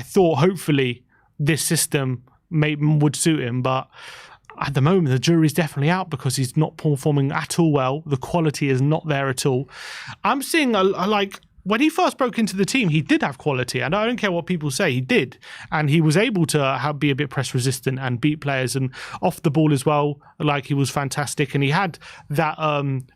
thought hopefully this system would suit him, but at the moment the jury's definitely out because he's not performing at all well. The quality is not there at all. I'm seeing when he first broke into the team, he did have quality, and I don't care what people say, he did. And he was able to be a bit press resistant and beat players, and off the ball as well, like he was fantastic. And he had that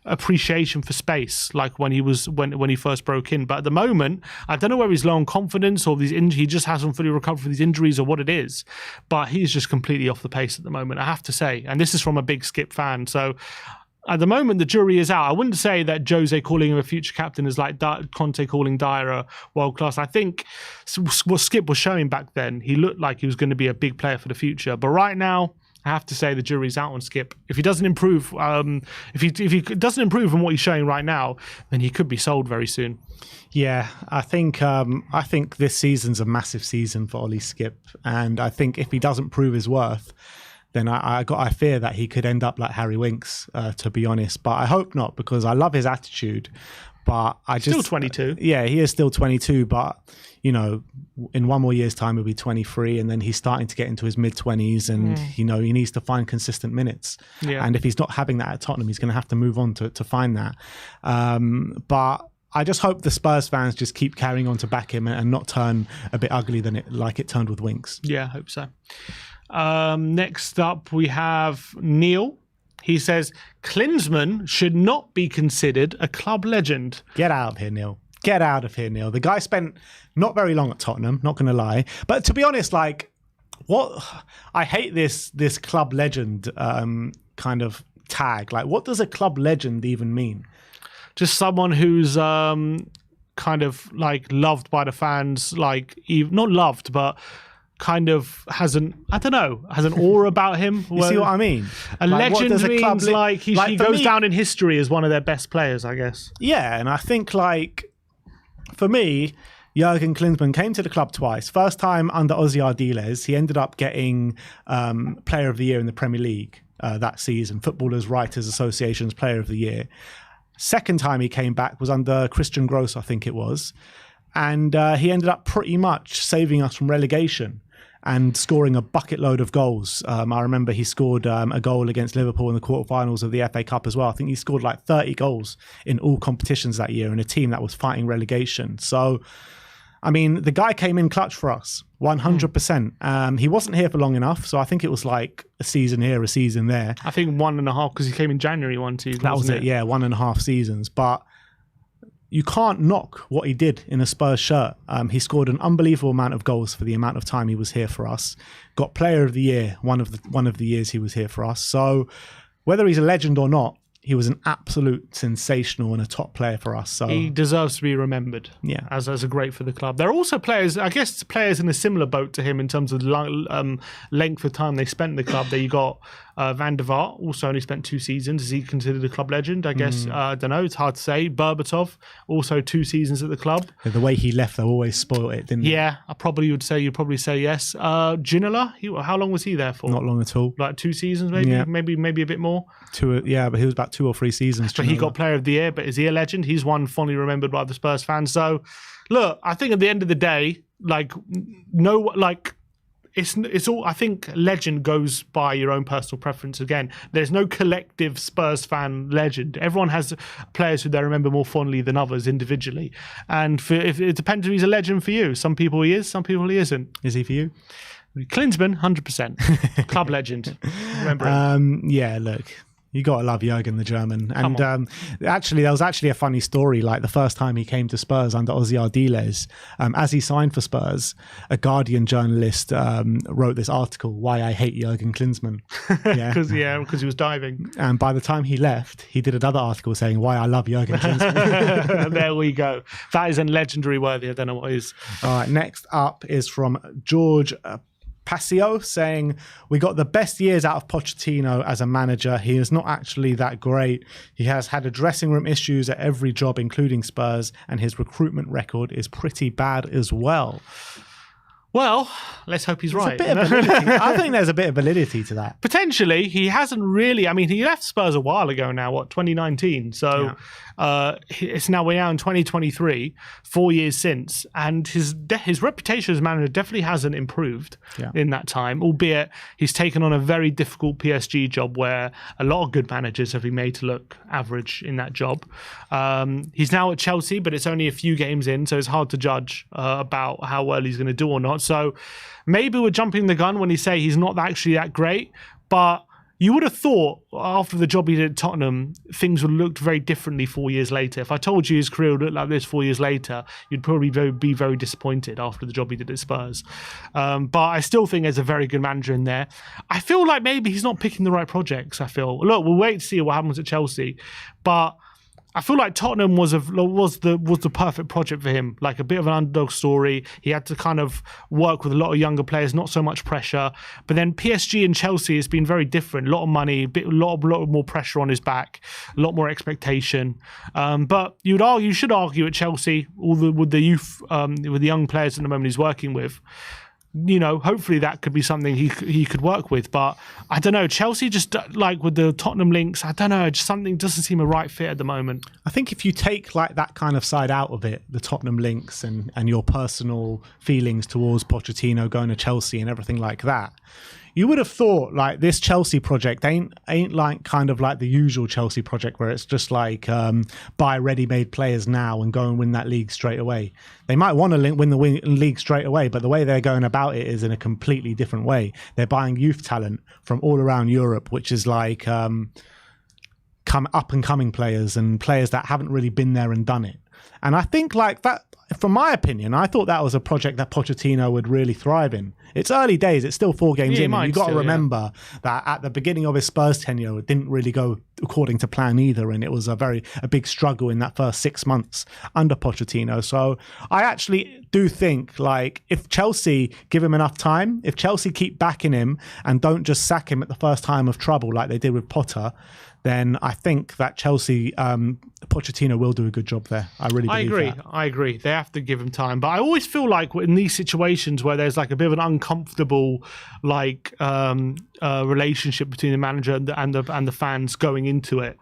appreciation for space, like when he first broke in. But at the moment, I don't know whether he's low on confidence or he just hasn't fully recovered from these injuries or what it is. But he's just completely off the pace at the moment, I have to say. And this is from a big Skip fan, so at the moment, the jury is out. I wouldn't say that Jose calling him a future captain is like Conte calling Dyer a world class. I think what Skip was showing back then, he looked like he was going to be a big player for the future. But right now, I have to say the jury's out on Skip. If he doesn't improve, if he doesn't improve from what he's showing right now, then he could be sold very soon.
Yeah, I think this season's a massive season for Ollie Skip, and I think if he doesn't prove his worth, then I fear that he could end up like Harry Winks, to be honest. But I hope not, because I love his attitude. But still 22. Yeah, he is still 22. But in 1 more year's time, he'll be 23, and then he's starting to get into his mid-20s, and he needs to find consistent minutes. Yeah. And if he's not having that at Tottenham, he's going to have to move on to find that. But I just hope the Spurs fans just keep carrying on to back him and not turn a bit ugly like it turned with Winks.
Yeah, I hope so. Next up, we have Neil. He says, Klinsmann should not be considered a club legend.
Get out of here, Neil. Get out of here, Neil. The guy spent not very long at Tottenham, not going to lie. But to be honest, I hate this club legend kind of tag. Like, what does a club legend even mean?
Just someone who's kind of like loved by the fans, not loved, but kind of has an aura about him.
You see what I mean?
A legend means he goes down in history as one of their best players, I guess.
Yeah, and I think for me, Jurgen Klinsmann came to the club twice. First time under Ozzy Ardiles, he ended up getting Player of the Year in the Premier League that season, Footballers' Writers Association's Player of the Year. Second time he came back was under Christian Gross, I think it was. And he ended up pretty much saving us from relegation and scoring a bucket load of goals. I remember he scored a goal against Liverpool in the quarterfinals of the FA Cup as well. I think he scored 30 goals in all competitions that year in a team that was fighting relegation. So, I mean, the guy came in clutch for us, 100%. He wasn't here for long enough, so I think it was a season here, a season there.
I think 1.5, because he came in January one season.
That was it, yeah, 1.5 seasons. But you can't knock what he did in a Spurs shirt. He scored an unbelievable amount of goals for the amount of time he was here for us. Got Player of the Year one of the years he was here for us. So whether he's a legend or not, he was an absolute sensational and a top player for us. So
he deserves to be remembered as a great for the club. There are also players, I guess, players in a similar boat to him in terms of length of time they spent in the club. There you got Van der Vaart, also only spent 2 seasons. Is he considered a club legend? I guess, I don't know. It's hard to say. Berbatov, also 2 seasons at the club.
The way he left, they always spoiled it, didn't they?
Yeah, you'd probably say yes. Ginola, how long was he there for?
Not long at all.
Like 2 seasons, maybe?
Yeah.
Maybe a bit more?
But he was about 2 or 3 seasons.
But he got Player of the Year, but is he a legend? He's one fondly remembered by the Spurs fans. So, look, I think at the end of the day, it's all. I think legend goes by your own personal preference. Again, there's no collective Spurs fan legend. Everyone has players who they remember more fondly than others individually, and if it depends if he's a legend for you. Some people he is, some people he isn't.
Is he for you?
Klinsmann, 100%, club legend. Remember him.
Yeah, look. You got to love Jurgen, the German. And actually, there was actually a funny story. Like the first time he came to Spurs under Ossie Ardiles, as he signed for Spurs, a Guardian journalist wrote this article, Why I Hate Jurgen Klinsmann.
Because he was diving.
And by the time he left, he did another article saying, Why I love Jurgen Klinsmann.
There we go. That is a legendary worthy. I don't know what it is.
All right, next up is from George Passio saying, we got the best years out of Pochettino as a manager. He is not actually that great. He has had a dressing room issues at every job, including Spurs, and his recruitment record is pretty bad as well.
Well, let's hope he's right.
I think there's a bit of validity to that.
Potentially, he hasn't really. I mean, he left Spurs a while ago now, 2019? So we're now in 2023, 4 years since, and his reputation as manager definitely hasn't improved in that time, albeit he's taken on a very difficult PSG job where a lot of good managers have been made to look average in that job. He's now at Chelsea, but it's only a few games in, so it's hard to judge about how well he's going to do or not. So maybe we're jumping the gun when he say he's not actually that great, but you would have thought after the job he did at Tottenham, things would have looked very differently 4 years later. If I told you his career would look like this 4 years later, you'd probably be very disappointed after the job he did at Spurs. But I still think there's a very good manager in there. I feel like maybe he's not picking the right projects, Look, we'll wait to see what happens at Chelsea, but I feel like Tottenham was the perfect project for him, like a bit of an underdog story. He had to kind of work with a lot of younger players, not so much pressure. But then PSG and Chelsea has been very different. A lot of money, a lot more pressure on his back, a lot more expectation. But you should argue at Chelsea, with the youth, with the young players at the moment he's working with, hopefully that could be something he could work with. But I don't know, Chelsea just like with the Tottenham links, I don't know, just something doesn't seem a right fit at the moment.
I think if you take like that kind of side out of it, the Tottenham links and your personal feelings towards Pochettino going to Chelsea and everything like that, you would have thought like this Chelsea project ain't like kind of like the usual Chelsea project where it's just like buy ready-made players now and go and win that league straight away. They might want to win the league straight away, but the way they're going about it is in a completely different way. They're buying youth talent from all around Europe, which is like come up and coming players and players that haven't really been there and done it. And I think like that, from my opinion, I thought that was a project that Pochettino would really thrive in. It's early days. It's still 4 games in. And you've got to remember that at the beginning of his Spurs tenure, it didn't really go according to plan either. And it was a big struggle in that first 6 months under Pochettino. So I actually do think like if Chelsea give him enough time, if Chelsea keep backing him and don't just sack him at the first time of trouble like they did with Potter, then I think that Chelsea, Pochettino will do a good job there. I really believe that.
I agree. They have to give him time. But I always feel like in these situations where there's like a bit of an uncomfortable relationship between the manager and the fans going into it,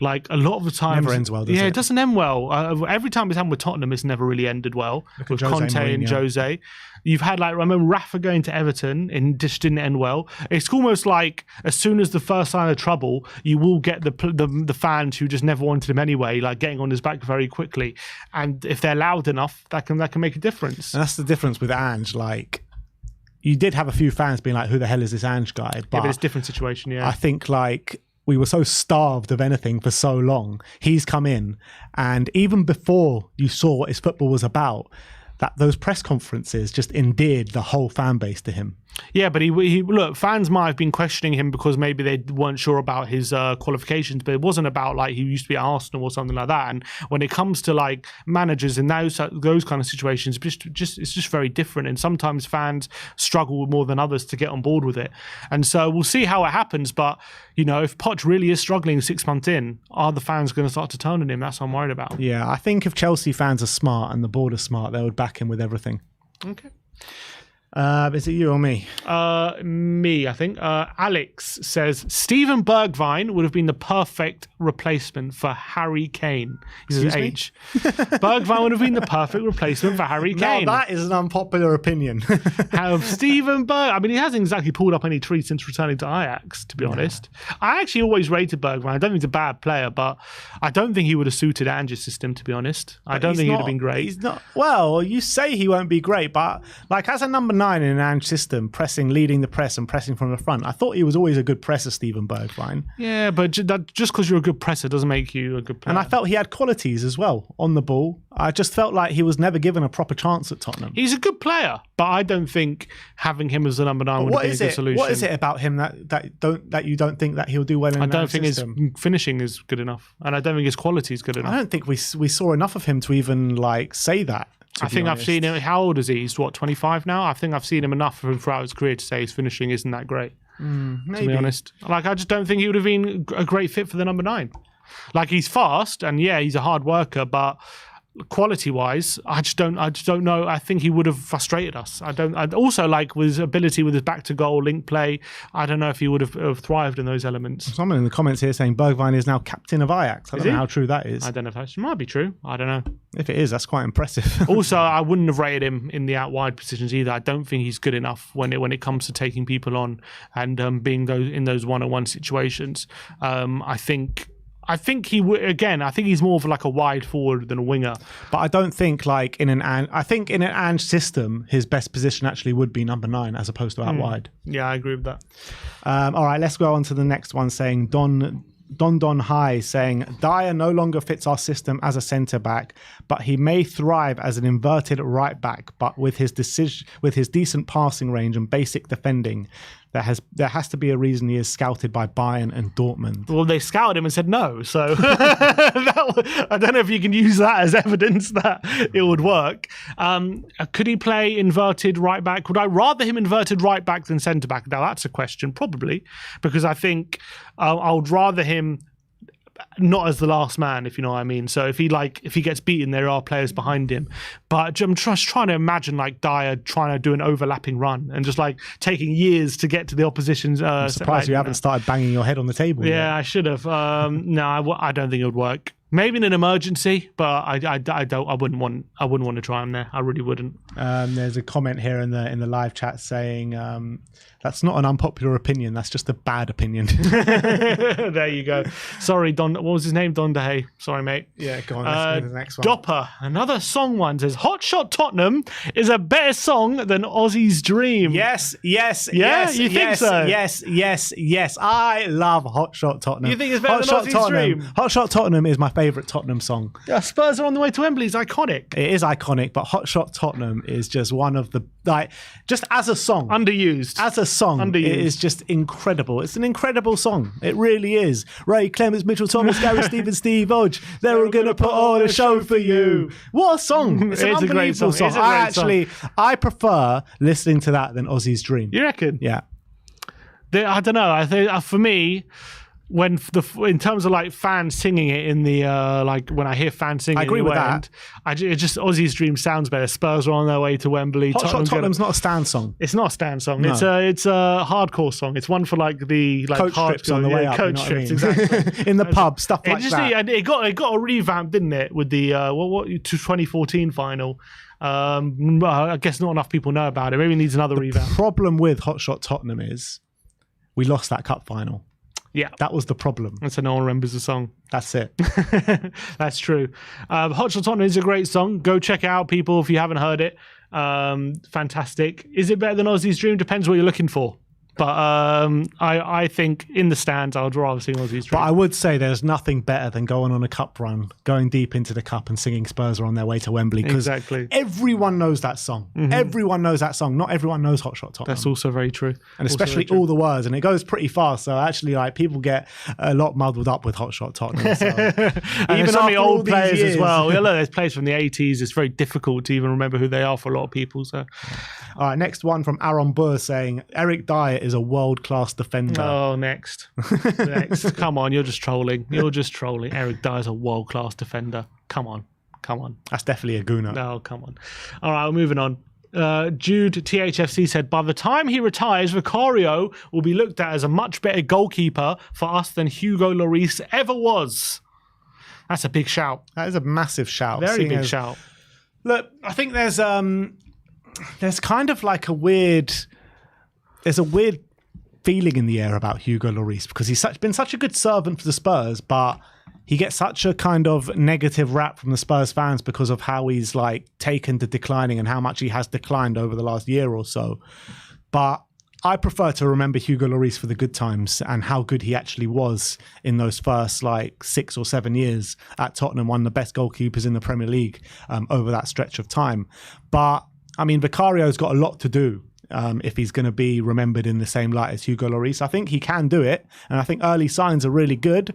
like a lot of the time,
never ends well, does it?
Yeah, it doesn't end well. Every time it's happened with Tottenham, it's never really ended well. With Conte and Jose. You've had I remember Rafa going to Everton and just didn't end well. It's almost like as soon as the first sign of trouble, you will get the fans who just never wanted him anyway, like getting on his back very quickly. And if they're loud enough, that can make a difference.
And that's the difference with Ange. Like, you did have a few fans being like, "Who the hell is this Ange guy?"
But it's a different situation. Yeah,
I think like we were so starved of anything for so long. He's come in, and even before you saw what his football was about, that those press conferences just endeared the whole fan base to him.
Yeah, but he look, fans might have been questioning him because maybe they weren't sure about his qualifications, but it wasn't about like he used to be at Arsenal or something like that. And when it comes to like managers in those kind of situations, it's just very different. And sometimes fans struggle more than others to get on board with it. And so we'll see how it happens. But you know, if Poch really is struggling 6 months in, are the fans going to start to turn on him? That's what I'm worried about.
Yeah, I think if Chelsea fans are smart and the board are smart, they would back him with everything.
Okay.
Is it you or me?
Me, I think. Alex says Steven Bergwijn would have been the perfect replacement for Harry Kane. He says age. Bergwijn would have been the perfect replacement for Harry Kane.
Now that is an unpopular opinion.
Have Steven Berg. I mean, he hasn't exactly pulled up any trees since returning to Ajax, to be honest. I actually always rated Bergwijn. I don't think he's a bad player, but I don't think he would have suited Ange's system, to be honest. I don't think he would have been great.
He's not. Well, you say he won't be great, but like as a number 9 in an Ange system, leading the press and pressing from the front, I thought he was always a good presser, Steven Bergwijn.
Yeah, but just because you're a good presser doesn't make you a good player.
And I felt he had qualities as well on the ball. I just felt like he was never given a proper chance at Tottenham.
He's a good player, but I don't think having him as the number 9 would be a good solution.
What is it about him that you don't think that he'll do well in an Ange system?
I don't think his finishing is good enough, and I don't think his quality is good enough.
I don't think we saw enough of him to even like say that.
I think I've seen him. How old is he? He's 25 now. I think I've seen him enough throughout his career to say his finishing isn't that great.
Maybe.
To be honest, like I just don't think he would have been a great fit for the number 9. Like he's fast and yeah, he's a hard worker, but quality-wise, I just don't know. I think he would have frustrated us. I'd also like with his ability with his back-to-goal link play. I don't know if he would have thrived in those elements.
Someone in the comments here saying Bergwijn is now captain of Ajax. I don't know how true that is.
I don't know if that might be true. I don't know.
If it is, that's quite impressive.
Also, I wouldn't have rated him in the out-wide positions either. I don't think he's good enough when it comes to taking people on and being in those one-on-one situations. I think he would again. I think he's more of like a wide forward than a winger.
But I don't think like in an Ange system, his best position actually would be number 9 as opposed to out wide.
Yeah, I agree with that.
All right, let's go on to the next one. Saying Don High saying Dyer no longer fits our system as a centre back, but he may thrive as an inverted right back. But with his decent passing range and basic defending, there has to be a reason he is scouted by Bayern and Dortmund.
Well, they scouted him and said no, so I don't know if you can use that as evidence that it would work. Could he play inverted right back? Would I rather him inverted right back than centre back? Now that's a question, probably, because I think I would rather him not as the last man, if you know what I mean. So if he gets beaten, there are players behind him. But I'm just trying to imagine like Dyer trying to do an overlapping run and just like taking years to get to the opposition's. I'm
surprised you haven't started banging your head on the table.
Yeah, yet. I should have. No, I don't think it would work. Maybe in an emergency, but I wouldn't want to try him there. I really wouldn't.
There's a comment here in the live chat saying that's not an unpopular opinion. That's just a bad opinion.
There you go. Sorry, Don. What was his name? Don DeHay. Sorry, mate.
Yeah, go on. Let's go to the next one.
Dopper, another song one says Hot Shot Tottenham is a better song than Ozzy's Dream.
Yes.
Yeah, you think so?
Yes. I love Hot Shot Tottenham.
You think it's better than Ozzy's Dream?
Hot Shot Tottenham is my favourite Tottenham song.
Yeah, Spurs are on the way to Wembley. It's iconic.
It is iconic, but Hot Shot Tottenham is just one of the just as a song.
Underused.
As a song, Underused. It is just incredible. It's an incredible song. It really is. Ray Clements, Mitchell Thomas, Gary Stevens, Steve Hodge. They're all gonna put on a show for you. What a song! It's an unbelievable song. I prefer listening to that than Ozzy's Dream.
You reckon?
Yeah.
I don't know. I think for me, in terms of like fans singing it in the like when I hear fans singing,
I agree with that.
It just Ozzy's Dream sounds better. Spurs are on their way to Wembley.
Hot Shot Tottenham's not a stand song.
It's not a stand song.
No.
It's a hardcore song. It's one for like the
coach trips on the way up.
Coach trips, exactly.
In the pub, stuff like that.
And it got a revamp, didn't it? With the 2014 final. I guess not enough people know about it. Maybe it needs another revamp.
The problem with Hot Shot Tottenham is we lost that cup final.
Yeah,
that was the problem.
And so no one remembers the song.
That's it.
That's true. Hot Shot Tottenham is a great song. Go check it out, people, if you haven't heard it. Fantastic. Is it better than Ozzy's Dream? Depends what you're looking for. But I think in the stands, I would rather sing Aussie Street.
But I would say there's nothing better than going on a cup run, going deep into the cup and singing Spurs are on their way to Wembley. Because everyone knows that song. Everyone knows that song. Not everyone knows Hot Shot Tottenham.
That's also very true.
And especially all the words. And it goes pretty fast. So actually, like, people get a lot muddled up with Hot Shot Tottenham. So.
And even so many old players as well. Yeah, look, there's players from the 80s. It's very difficult to even remember who they are for a lot of people. So,
all right, next one from Aaron Burr saying Eric Dyer is a world-class defender.
Oh, next. Come on, you're just trolling. Eric Dyer's a world-class defender. Come on.
That's definitely a gooner.
No, come on. All right, we're moving on. Jude THFC said, by the time he retires, Vicario will be looked at as a much better goalkeeper for us than Hugo Lloris ever was. That's a big shout.
That is a massive shout.
Very big shout.
Look, I think there's kind of like a weird feeling in the air about Hugo Lloris because he's been such a good servant for the Spurs, but he gets such a kind of negative rap from the Spurs fans because of how he's like taken to declining and how much he has declined over the last year or so. But I prefer to remember Hugo Lloris for the good times and how good he actually was in those first like 6 or 7 years at Tottenham, one of the best goalkeepers in the Premier League over that stretch of time. But I mean, Vicario's got a lot to do if he's going to be remembered in the same light as Hugo Lloris. I think he can do it, and I think early signs are really good,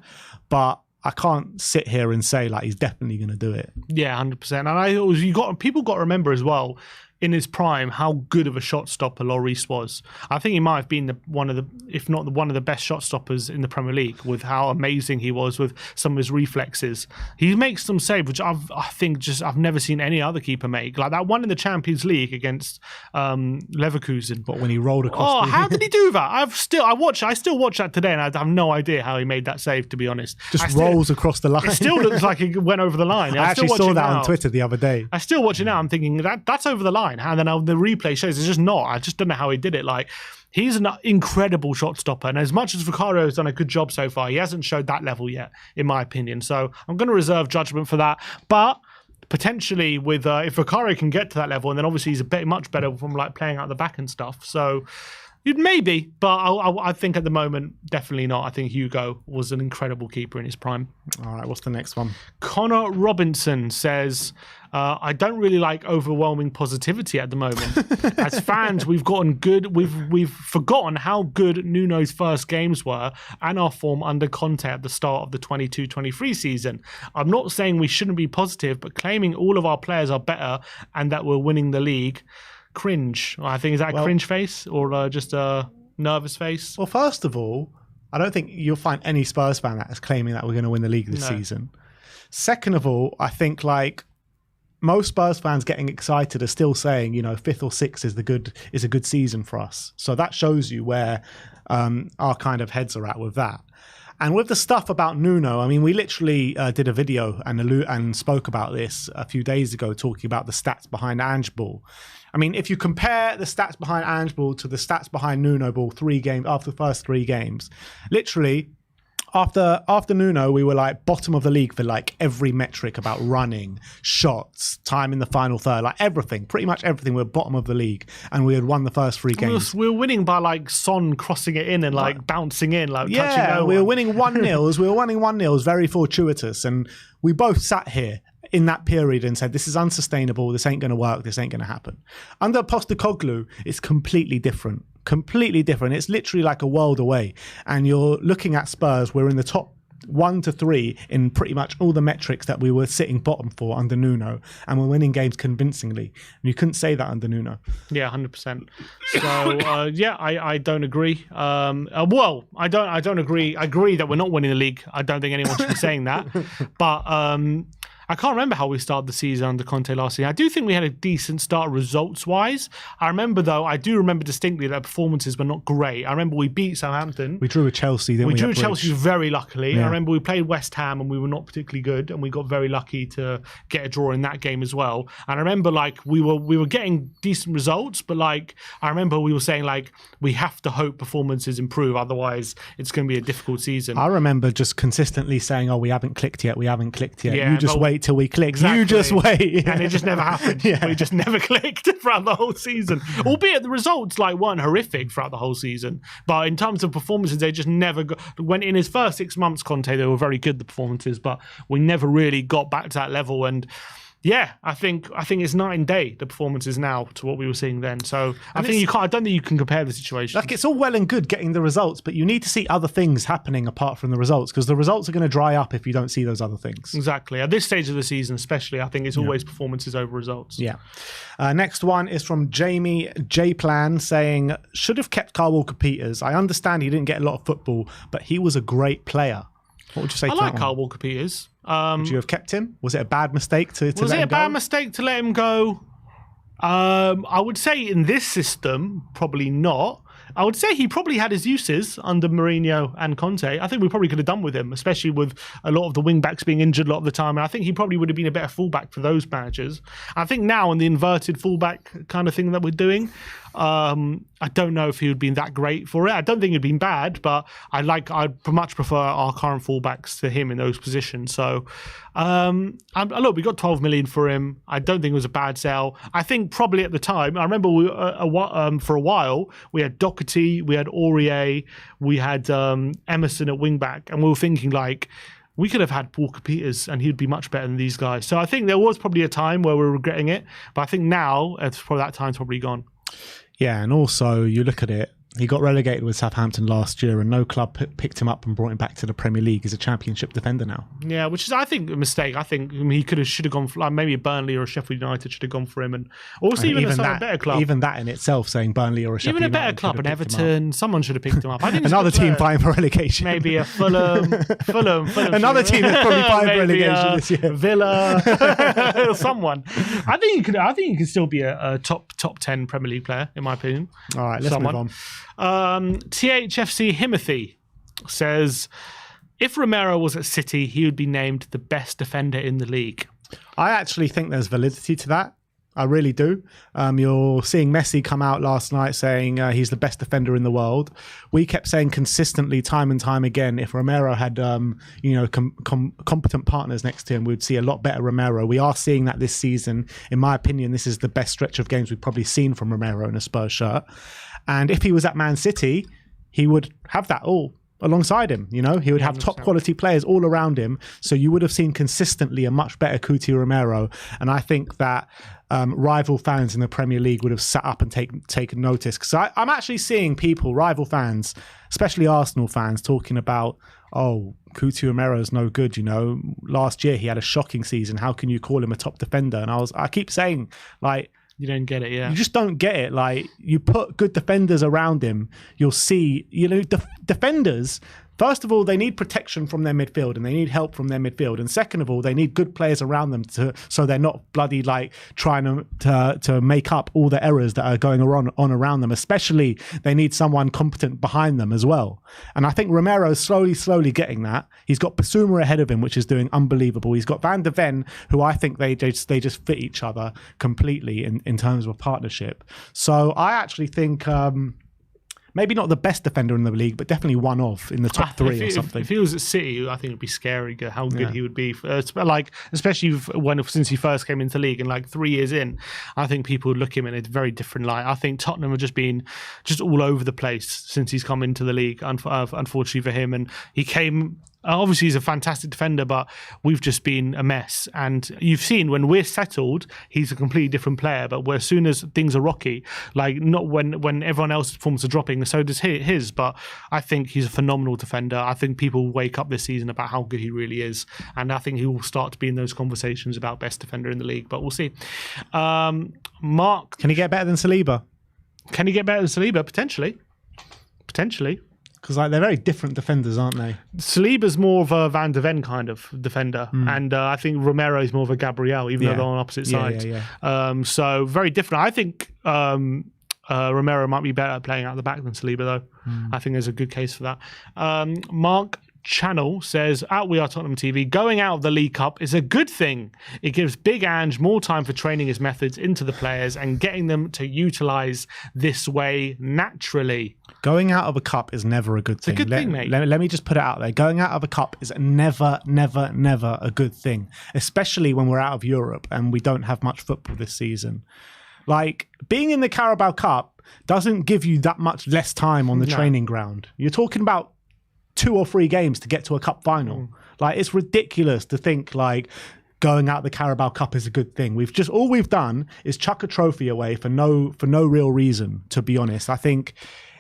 but I can't sit here and say like he's definitely going to do it.
Yeah, 100%. And people got to remember as well, in his prime, how good of a shot stopper Lloris was. I think he might have been one of the best shot stoppers in the Premier League with how amazing he was with some of his reflexes. He makes some saves, which I've never seen any other keeper make. Like that one in the Champions League against Leverkusen.
But when he rolled across.
How did he do that? I still watch that today, and I have no idea how he made that save. To be honest,
rolls across the line.
It still looks like he went over the line.
I actually saw that on Twitter the other day.
I still watch it now. I'm thinking that's over the line. And then the replay shows it's just not. I just don't know how he did it. Like, he's an incredible shot stopper. And as much as Vicario has done a good job so far, he hasn't showed that level yet, in my opinion. So I'm going to reserve judgment for that. But potentially with if Vicario can get to that level, and then obviously he's much better from like playing out the back and stuff. So maybe, but I think at the moment, definitely not. I think Hugo was an incredible keeper in his prime.
All right, what's the next one?
Connor Robinson says, I don't really like overwhelming positivity at the moment. As fans, we've forgotten how good Nuno's first games were and our form under Conte at the start of the 22-23 season. I'm not saying we shouldn't be positive, but claiming all of our players are better and that we're winning the league, cringe. I think, is that a cringe face or just a nervous face?
Well, first of all, I don't think you'll find any Spurs fan that is claiming that we're going to win the league this season. Second of all, I think like most Spurs fans getting excited are still saying, 5th or 6th is a good season for us. So that shows you where our kind of heads are at with that. And with the stuff about Nuno, I mean, we literally did a video and spoke about this a few days ago, talking about the stats behind Ange Ball. I mean, if you compare the stats behind Ange Ball to the stats behind Nuno Ball after the first 3 games, literally after Nuno, we were like bottom of the league for like every metric about running, shots, time in the final third, like everything, pretty much everything. We were bottom of the league, and we had won the first 3 games.
We were winning by like Son crossing it in and like bouncing in, like touching no one.
We were winning 1-0s. We were winning 1-0s, very fortuitous, and we both sat here in that period and said, this is unsustainable, this ain't going to work, this ain't going to happen. Under Postecoglou, it's completely different. It's literally like a world away. And you're looking at Spurs, we're in the top 1 to 3 in pretty much all the metrics that we were sitting bottom for under Nuno, and we're winning games convincingly. And you couldn't say that under Nuno.
Yeah, 100%. So I don't agree. I don't agree. I agree that we're not winning the league. I don't think anyone should be saying that. But I can't remember how we started the season under Conte last season. I do think we had a decent start results-wise. I do remember distinctly that performances were not great. I remember we beat Southampton.
We drew with Chelsea, didn't we?
We drew with Chelsea very luckily. Yeah. I remember we played West Ham and we were not particularly good, and we got very lucky to get a draw in that game as well. And I remember like we were getting decent results, but like I remember we were saying like we have to hope performances improve, otherwise it's going to be a difficult season.
I remember just consistently saying, we haven't clicked yet.
Yeah,
you just wait till we click.
Exactly.
You just wait.
And it just never happened.
Yeah.
We just never clicked throughout the whole season. Albeit the results weren't horrific throughout the whole season. But in terms of performances, they just never got... When in his first 6 months, Conte, they were very good, the performances, but we never really got back to that level. And yeah, I think it's night and day, the performances now to what we were seeing then. So I don't think you can compare the situation.
Like, it's all well and good getting the results, but you need to see other things happening apart from the results, because the results are going to dry up if you don't see those other things.
Exactly. At this stage of the season, especially, I think it's always performances over results.
Yeah. Next one is from Jamie J Plan saying, should have kept Kyle Walker-Peters. I understand he didn't get a lot of football, but he was a great player. What would you say to that?
I like Kyle Walker-Peters.
Would you have kept him? Was it a bad mistake to let him go?
Was it a bad mistake to let him go? I would say in this system, probably not. I would say he probably had his uses under Mourinho and Conte. I think we probably could have done with him, especially with a lot of the wing-backs being injured a lot of the time. And I think he probably would have been a better fullback for those managers. I think now in the inverted fullback kind of thing that we're doing, I don't know if he would have been that great for it. I don't think it'd been bad, but I'd much prefer our current fullbacks to him in those positions. So, look, we got 12 million for him. I don't think it was a bad sell. I think probably at the time, I remember for a while, we had Doherty, we had Aurier, we had Emerson at wing-back, and we were thinking we could have had Walker-Peters and he'd be much better than these guys. So I think there was probably a time where we were regretting it, but I think now that time's probably gone.
Yeah, and also you look at it, he got relegated with Southampton last year and no club picked him up and brought him back to the Premier League as a Championship defender now.
Yeah, which is, I think, a mistake. I think he should have gone for maybe a Burnley or a Sheffield United should have gone for him, and also even a better club.
Even that in itself, saying Burnley or a Sheffield United.
Even a better club, an Everton, someone should have picked him up. I think
another team fighting for relegation.
Maybe a Fulham.
Another team that's probably fighting for relegation this year.
Villa, or someone. I think he could still be a top 10 Premier League player, in my opinion.
All right, let's move on.
THFC Himothy says, if Romero was at City, he would be named the best defender in the league.
I actually think there's validity to that. I really do. You're seeing Messi come out last night saying he's the best defender in the world. We kept saying consistently, time and time again, if Romero had competent partners next to him, we'd see a lot better Romero. We are seeing that this season. In my opinion, this is the best stretch of games we've probably seen from Romero in a Spurs shirt. And if he was at Man City, he would have that all alongside him. He would have 100%. Top quality players all around him. So you would have seen consistently a much better Cuti Romero. And I think that rival fans in the Premier League would have sat up and taken notice. Because I'm actually seeing people, rival fans, especially Arsenal fans, talking about, Cuti Romero's no good. Last year he had a shocking season. How can you call him a top defender? And I keep saying,
you don't get it, yeah.
You just don't get it. You put good defenders around him, you'll see, defenders, first of all, they need protection from their midfield and they need help from their midfield. And second of all, they need good players around them so they're not bloody trying to make up all the errors that are going on around them. Especially, they need someone competent behind them as well. And I think Romero's slowly getting that. He's got Basuma ahead of him, which is doing unbelievable. He's got Van de Ven, who I think they just fit each other completely in terms of a partnership. So I actually think maybe not the best defender in the league, but definitely one of in the top three or something.
If he was at City, I think it'd be scary how good he would be. Especially since he first came into the league and 3 years in, I think people would look at him in a very different light. I think Tottenham have just been all over the place since he's come into the league, unfortunately for him. And he came... Obviously, he's a fantastic defender, but we've just been a mess. And you've seen when we're settled, he's a completely different player. But as soon as things are rocky, not when everyone else's performance are dropping, so does his. But I think he's a phenomenal defender. I think people wake up this season about how good he really is. And I think he will start to be in those conversations about best defender in the league. But we'll see. Mark.
Can he get better than Saliba?
Can he get better than Saliba? Potentially.
Because they're very different defenders, aren't they?
Saliba's more of a Van de Ven kind of defender. And I think Romero is more of a Gabriel, even though they're on opposite sides. So very different. I think Romero might be better at playing out the back than Saliba, though. I think there's a good case for that. Mark Channel says, at We Are Tottenham TV, going out of the League Cup is a good thing. It gives Big Ange more time for training his methods into the players and getting them to utilise this way naturally.
Going out of a cup is never a good thing.
It's a good thing, mate.
Let me just put it out there. Going out of a cup is never, never, never a good thing, especially when we're out of Europe and we don't have much football this season. Like, being in the Carabao Cup doesn't give you that much less time on the training ground. You're talking about 2 or 3 games to get to a cup final. Like, it's ridiculous to think like going out the Carabao Cup is a good thing. All we've done is chuck a trophy away for no real reason, to be honest. I think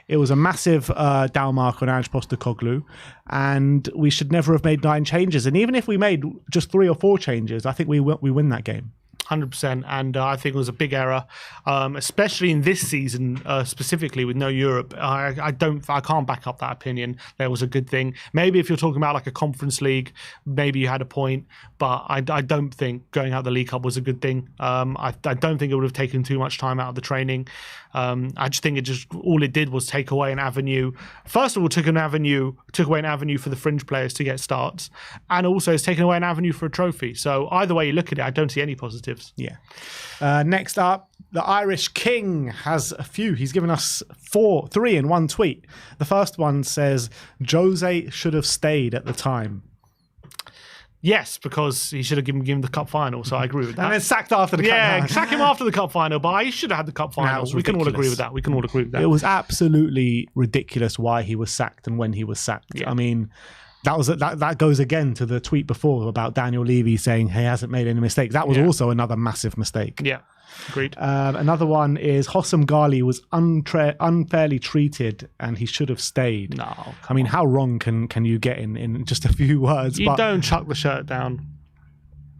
it was a massive down mark on Ange Postecoglou, and we should never have made 9 changes. And even if we made just 3 or 4 changes, I think we win that game.
100%, and I think it was a big error, especially in this season, specifically with no Europe. I can't back up that opinion. That was a good thing. Maybe if you're talking about like a Conference League, maybe you had a point, but I don't think going out the League Cup was a good thing. I don't think it would have taken too much time out of the training. I just think all it did was take away an avenue. First of all, took away an avenue for the fringe players to get starts, and also it's taken away an avenue for a trophy. So either way you look at it, I don't see any positives.
Yeah. Next up, the Irish King has a few. He's given us 3 in one tweet. The first one says, Jose should have stayed at the time.
Yes, because he should have given him the cup final, so I agree with that.
And then sacked after the cup final.
Yeah, sack him after the cup final, but he should have had the cup final. We can all agree with that.
It was absolutely ridiculous why he was sacked and when he was sacked. Yeah. I mean, that goes again to the tweet before about Daniel Levy saying he hasn't made any mistakes. That was also another massive mistake.
Yeah, agreed.
Another one is Hossam Ghali was unfairly treated and he should have stayed.
No,
I mean, how wrong can you get in just a few words?
You don't chuck the shirt down.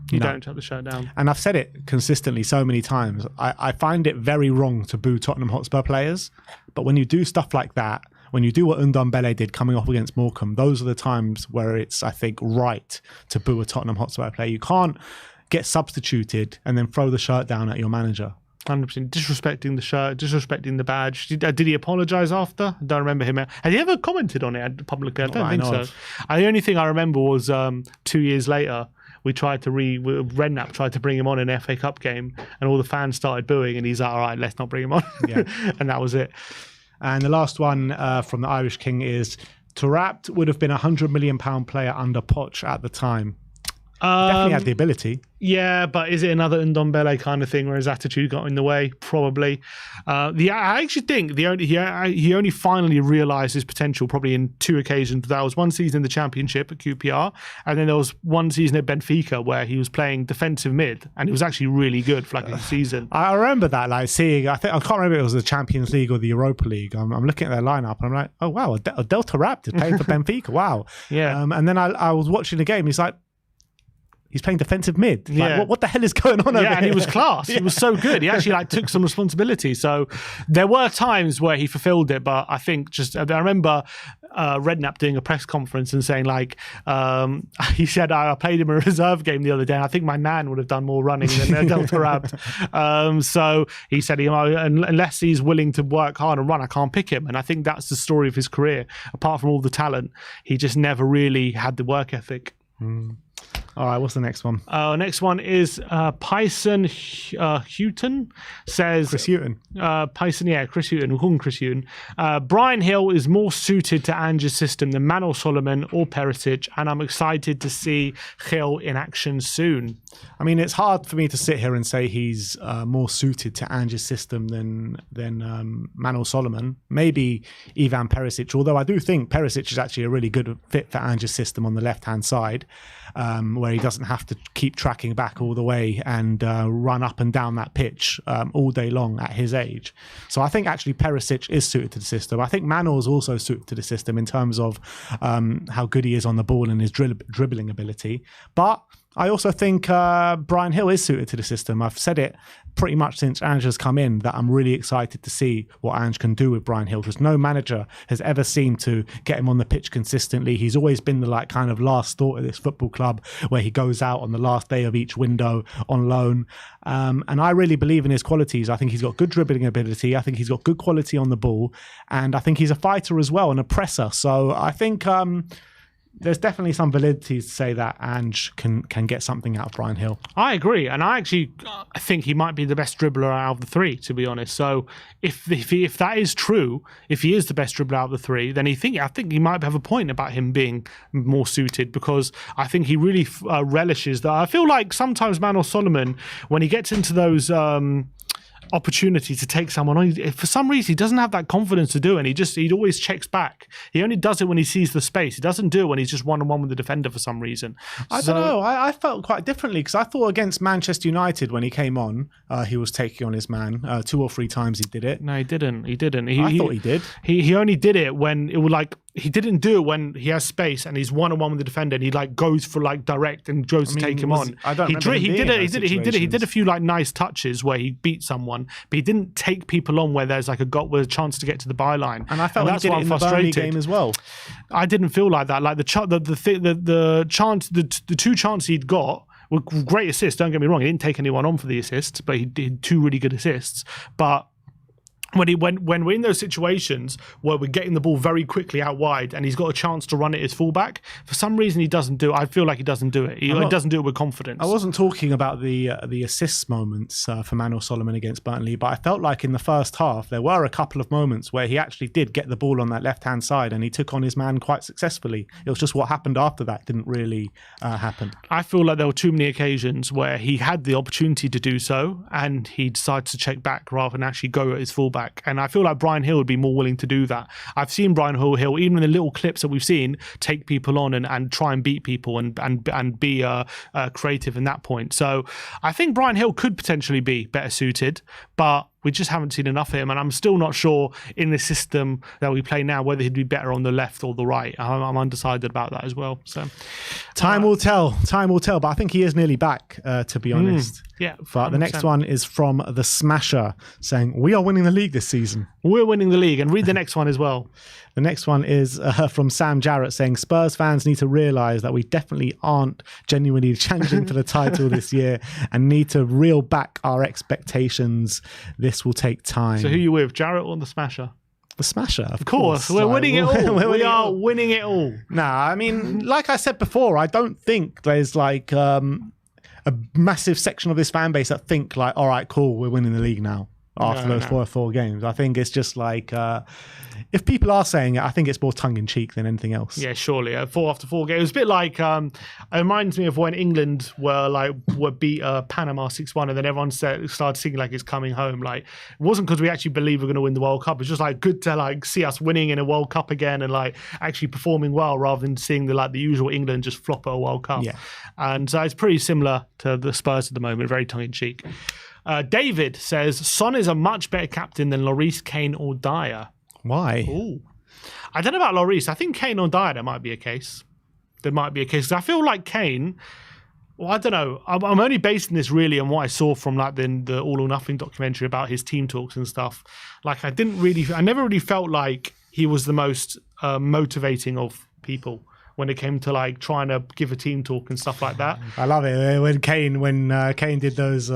Don't chuck the shirt down.
And I've said it consistently so many times. I find it very wrong to boo Tottenham Hotspur players, but when you do stuff like that, when you do what Ndombele did coming off against Morecambe, those are the times where it's, I think, right to boo a Tottenham Hotspur player. You can't get substituted and then throw the shirt down at your manager.
100% disrespecting the shirt, disrespecting the badge. Did he apologise after? I don't remember him. Has he ever commented on it publicly? I don't think so. The only thing I remember was 2 years later, Redknapp tried to bring him on in an FA Cup game, and all the fans started booing, and he's like, all right, let's not bring him on. Yeah. And that was it.
And the last one from the Irish King is Tarabt would have been a £100 million player under Poch at the time. Definitely had the ability.
Yeah, but is it another Ndombele kind of thing where his attitude got in the way? Probably. I actually think he only finally realised his potential probably in 2 occasions. That was one season in the Championship at QPR, and then there was one season at Benfica where he was playing defensive mid, and it was actually really good for like a season.
I remember that, like seeing. I can't remember if it was the Champions League or the Europa League. I'm looking at their lineup, and I'm like, oh wow, Adel Tarabt is playing for Benfica. Wow.
Yeah.
And then I was watching the game. He's like, he's playing defensive mid. Like, what the hell is going on over here?
Yeah, and he was class. He was so good. He actually took some responsibility. So there were times where he fulfilled it, but I think I remember Redknapp doing a press conference and saying he said, I played him a reserve game the other day and I think my nan would have done more running than Adel Tarabt. So he said, unless he's willing to work hard and run, I can't pick him. And I think that's the story of his career. Apart from all the talent, he just never really had the work ethic.
All right, what's the next one?
Next one is Pyson Houghton says...
Chris Houghton.
Chris Houghton. We'll call him Chris Houghton. Brian Hill is more suited to Ange's system than Manor Solomon or Perisic, and I'm excited to see Hill in action soon.
I mean, it's hard for me to sit here and say he's more suited to Ange's system than Manor Solomon. Maybe Ivan Perisic, although I do think Perisic is actually a really good fit for Ange's system on the left-hand side. Where he doesn't have to keep tracking back all the way and run up and down that pitch all day long at his age. So I think actually Perisic is suited to the system. I think Manor's also suited to the system in terms of how good he is on the ball and his dribbling ability. But I also think Brian Hill is suited to the system. I've said it pretty much since Ange has come in that I'm really excited to see what Ange can do with Brian Hill, because no manager has ever seemed to get him on the pitch consistently. He's always been the kind of last thought of this football club, where he goes out on the last day of each window on loan. And I really believe in his qualities. I think he's got good dribbling ability. I think he's got good quality on the ball. And I think he's a fighter as well and a presser. So I think... there's definitely some validity to say that Ange can get something out of Bryan Hill.
I agree, and I think he might be the best dribbler out of the three, to be honest. So if that is true, if he is the best dribbler out of the three, then I think he might have a point about him being more suited, because I think he really relishes that. I feel like sometimes Manor Solomon, when he gets into those opportunity to take someone on, for some reason he doesn't have that confidence to do it, and he always checks back. He only does it when he sees the space. He doesn't do it when he's just one-on-one with the defender for some reason.
I don't know. I felt quite differently, because I thought against Manchester United when he came on, he was taking on his man 2 or 3 times. He did it.
No, he didn't.
I thought he did.
He only did it when it was like, he didn't do it when he has space and he's one-on-one with the defender and he like goes for like direct and goes to take him on.
I don't remember
he did a few like nice touches where he beat someone, but he didn't take people on where there's like a chance to get to the byline.
And I felt he did it in the Burnley game as well.
I didn't feel like that. Like the 2 chances he'd got were great assists. Don't get me wrong. He didn't take anyone on for the assists, but he did 2 really good assists. But when we're in those situations where we're getting the ball very quickly out wide and he's got a chance to run it as fullback, for some reason he doesn't do it. I feel like he doesn't do it. He doesn't do it with confidence.
I wasn't talking about the assist moments for Manor Solomon against Burnley, but I felt like in the first half there were a couple of moments where he actually did get the ball on that left-hand side and he took on his man quite successfully. It was just what happened after that didn't really happen.
I feel like there were too many occasions where he had the opportunity to do so and he decided to check back rather than actually go at his fullback. And I feel like Bryan Hill would be more willing to do that. I've seen Bryan Hill, even in the little clips that we've seen, take people on and try and beat people and be creative in that point. So I think Bryan Hill could potentially be better suited, but we just haven't seen enough of him, and I'm still not sure in the system that we play now whether he'd be better on the left or the right. I'm undecided about that as well. So
time will tell, but I think he is nearly back, to be honest.
Yeah.
But 100%. The next one is from the Smasher saying, "We are winning the league this season."
We're winning the league, and read the next one as well.
The next one is from Sam Jarrett saying, "Spurs fans need to realise that we definitely aren't genuinely challenging for the title this year and need to reel back our expectations. This will take time."
So who are you with, Jarrett or the Smasher?
The Smasher, of
course. We're winning it all. We are winning it all.
Nah, I mean, like I said before, I don't think there's like a massive section of this fan base that think like, all right, cool, we're winning the league now after those four games. I think it's just like, if people are saying it, I think it's more tongue-in-cheek than anything else.
Yeah, surely. 4 after 4 games. It was a bit like, it reminds me of when England were beat Panama 6-1 and then everyone started singing like it's coming home. Like, it wasn't because we actually believe we're going to win the World Cup. It's just like good to like see us winning in a World Cup again and like actually performing well rather than seeing the usual England just flop at a World Cup. Yeah. And so it's pretty similar to the Spurs at the moment, very tongue-in-cheek. David says, Son is a much better captain than Lloris, Kane or Dyer.
Why?
Ooh. I don't know about Lloris. I think Kane or Dyer, there might be a case. Because I feel like Kane, well, I don't know. I'm only basing this really on what I saw from like the All or Nothing documentary about his team talks and stuff. Like I never really felt like he was the most motivating of people when it came to like trying to give a team talk and stuff like that.
I love it when Kane did those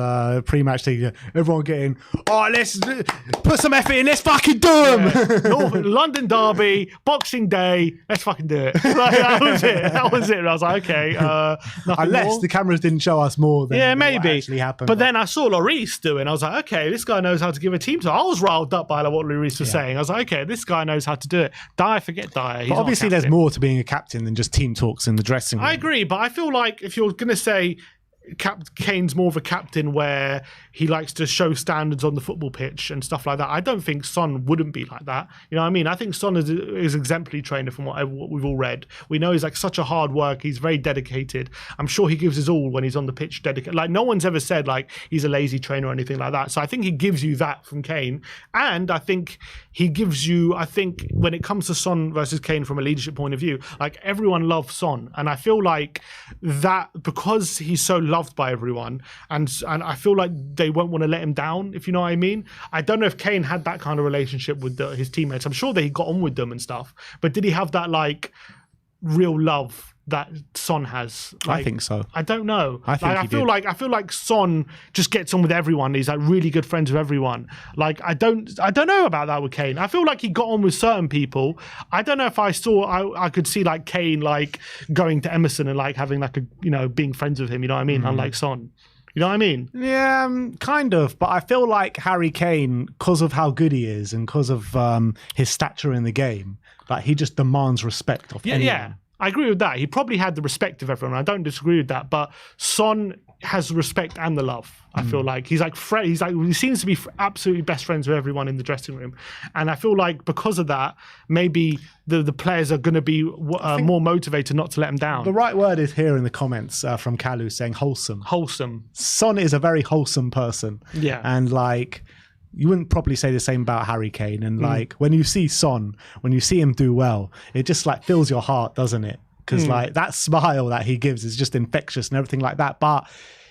pre-match things. Everyone getting, let's put some effort in, let's fucking do them.
Yeah. London Derby, Boxing Day, let's fucking do it. Like, that was it. And I was like, okay.
Unless
more.
The cameras didn't show us more than
maybe.
what actually happened.
But then I saw Lloris doing. I was like, okay, this guy knows how to give a team talk. I was riled up by like, what Lloris was saying. I was like, okay, this guy knows how to do it. Forget Dyer. He's
obviously there's more to being a captain than just team talks in the dressing room.
I agree, but I feel like if you're going to say Kane's more of a captain where he likes to show standards on the football pitch and stuff like that, I don't think Son wouldn't be like that. You know what I mean? I think Son is exemplary trainer from what we've all read. We know he's like such a hard worker. He's very dedicated. I'm sure he gives his all when he's on the pitch. Like no one's ever said like he's a lazy trainer or anything like that. So I think he gives you that from Kane. And I think he gives you, when it comes to Son versus Kane from a leadership point of view, like everyone loves Son. And I feel like that because he's so loved by everyone and I feel like they won't want to let him down, if you know what I mean. I don't know if Kane had that kind of relationship with his teammates. I'm sure that he got on with them and stuff, but did he have that like real love that Son has.
I think so.
I don't know.
I think
I feel like Son just gets on with everyone. He's like really good friends with everyone. Like I don't know about that with Kane. I feel like he got on with certain people. I don't know if I could see like Kane like going to Emerson and like having like being friends with him. You know what I mean? Unlike Son. You know what I mean?
Yeah, kind of. But I feel like Harry Kane, because of how good he is and because of his stature in the game, like he just demands respect of anyone.
Yeah, I agree with that. He probably had the respect of everyone. I don't disagree with that. But Son has the respect and the love. I feel like he seems to be absolutely best friends with everyone in the dressing room, and I feel like because of that, maybe the players are going to be more motivated not to let him down.
The right word is here in the comments from Kalu saying wholesome.
Wholesome.
Son is a very wholesome person.
Yeah,
and like. You wouldn't probably say the same about Harry Kane. And like when you see Son, when you see him do well, it just like fills your heart, doesn't it? Because like that smile that he gives is just infectious and everything like that. But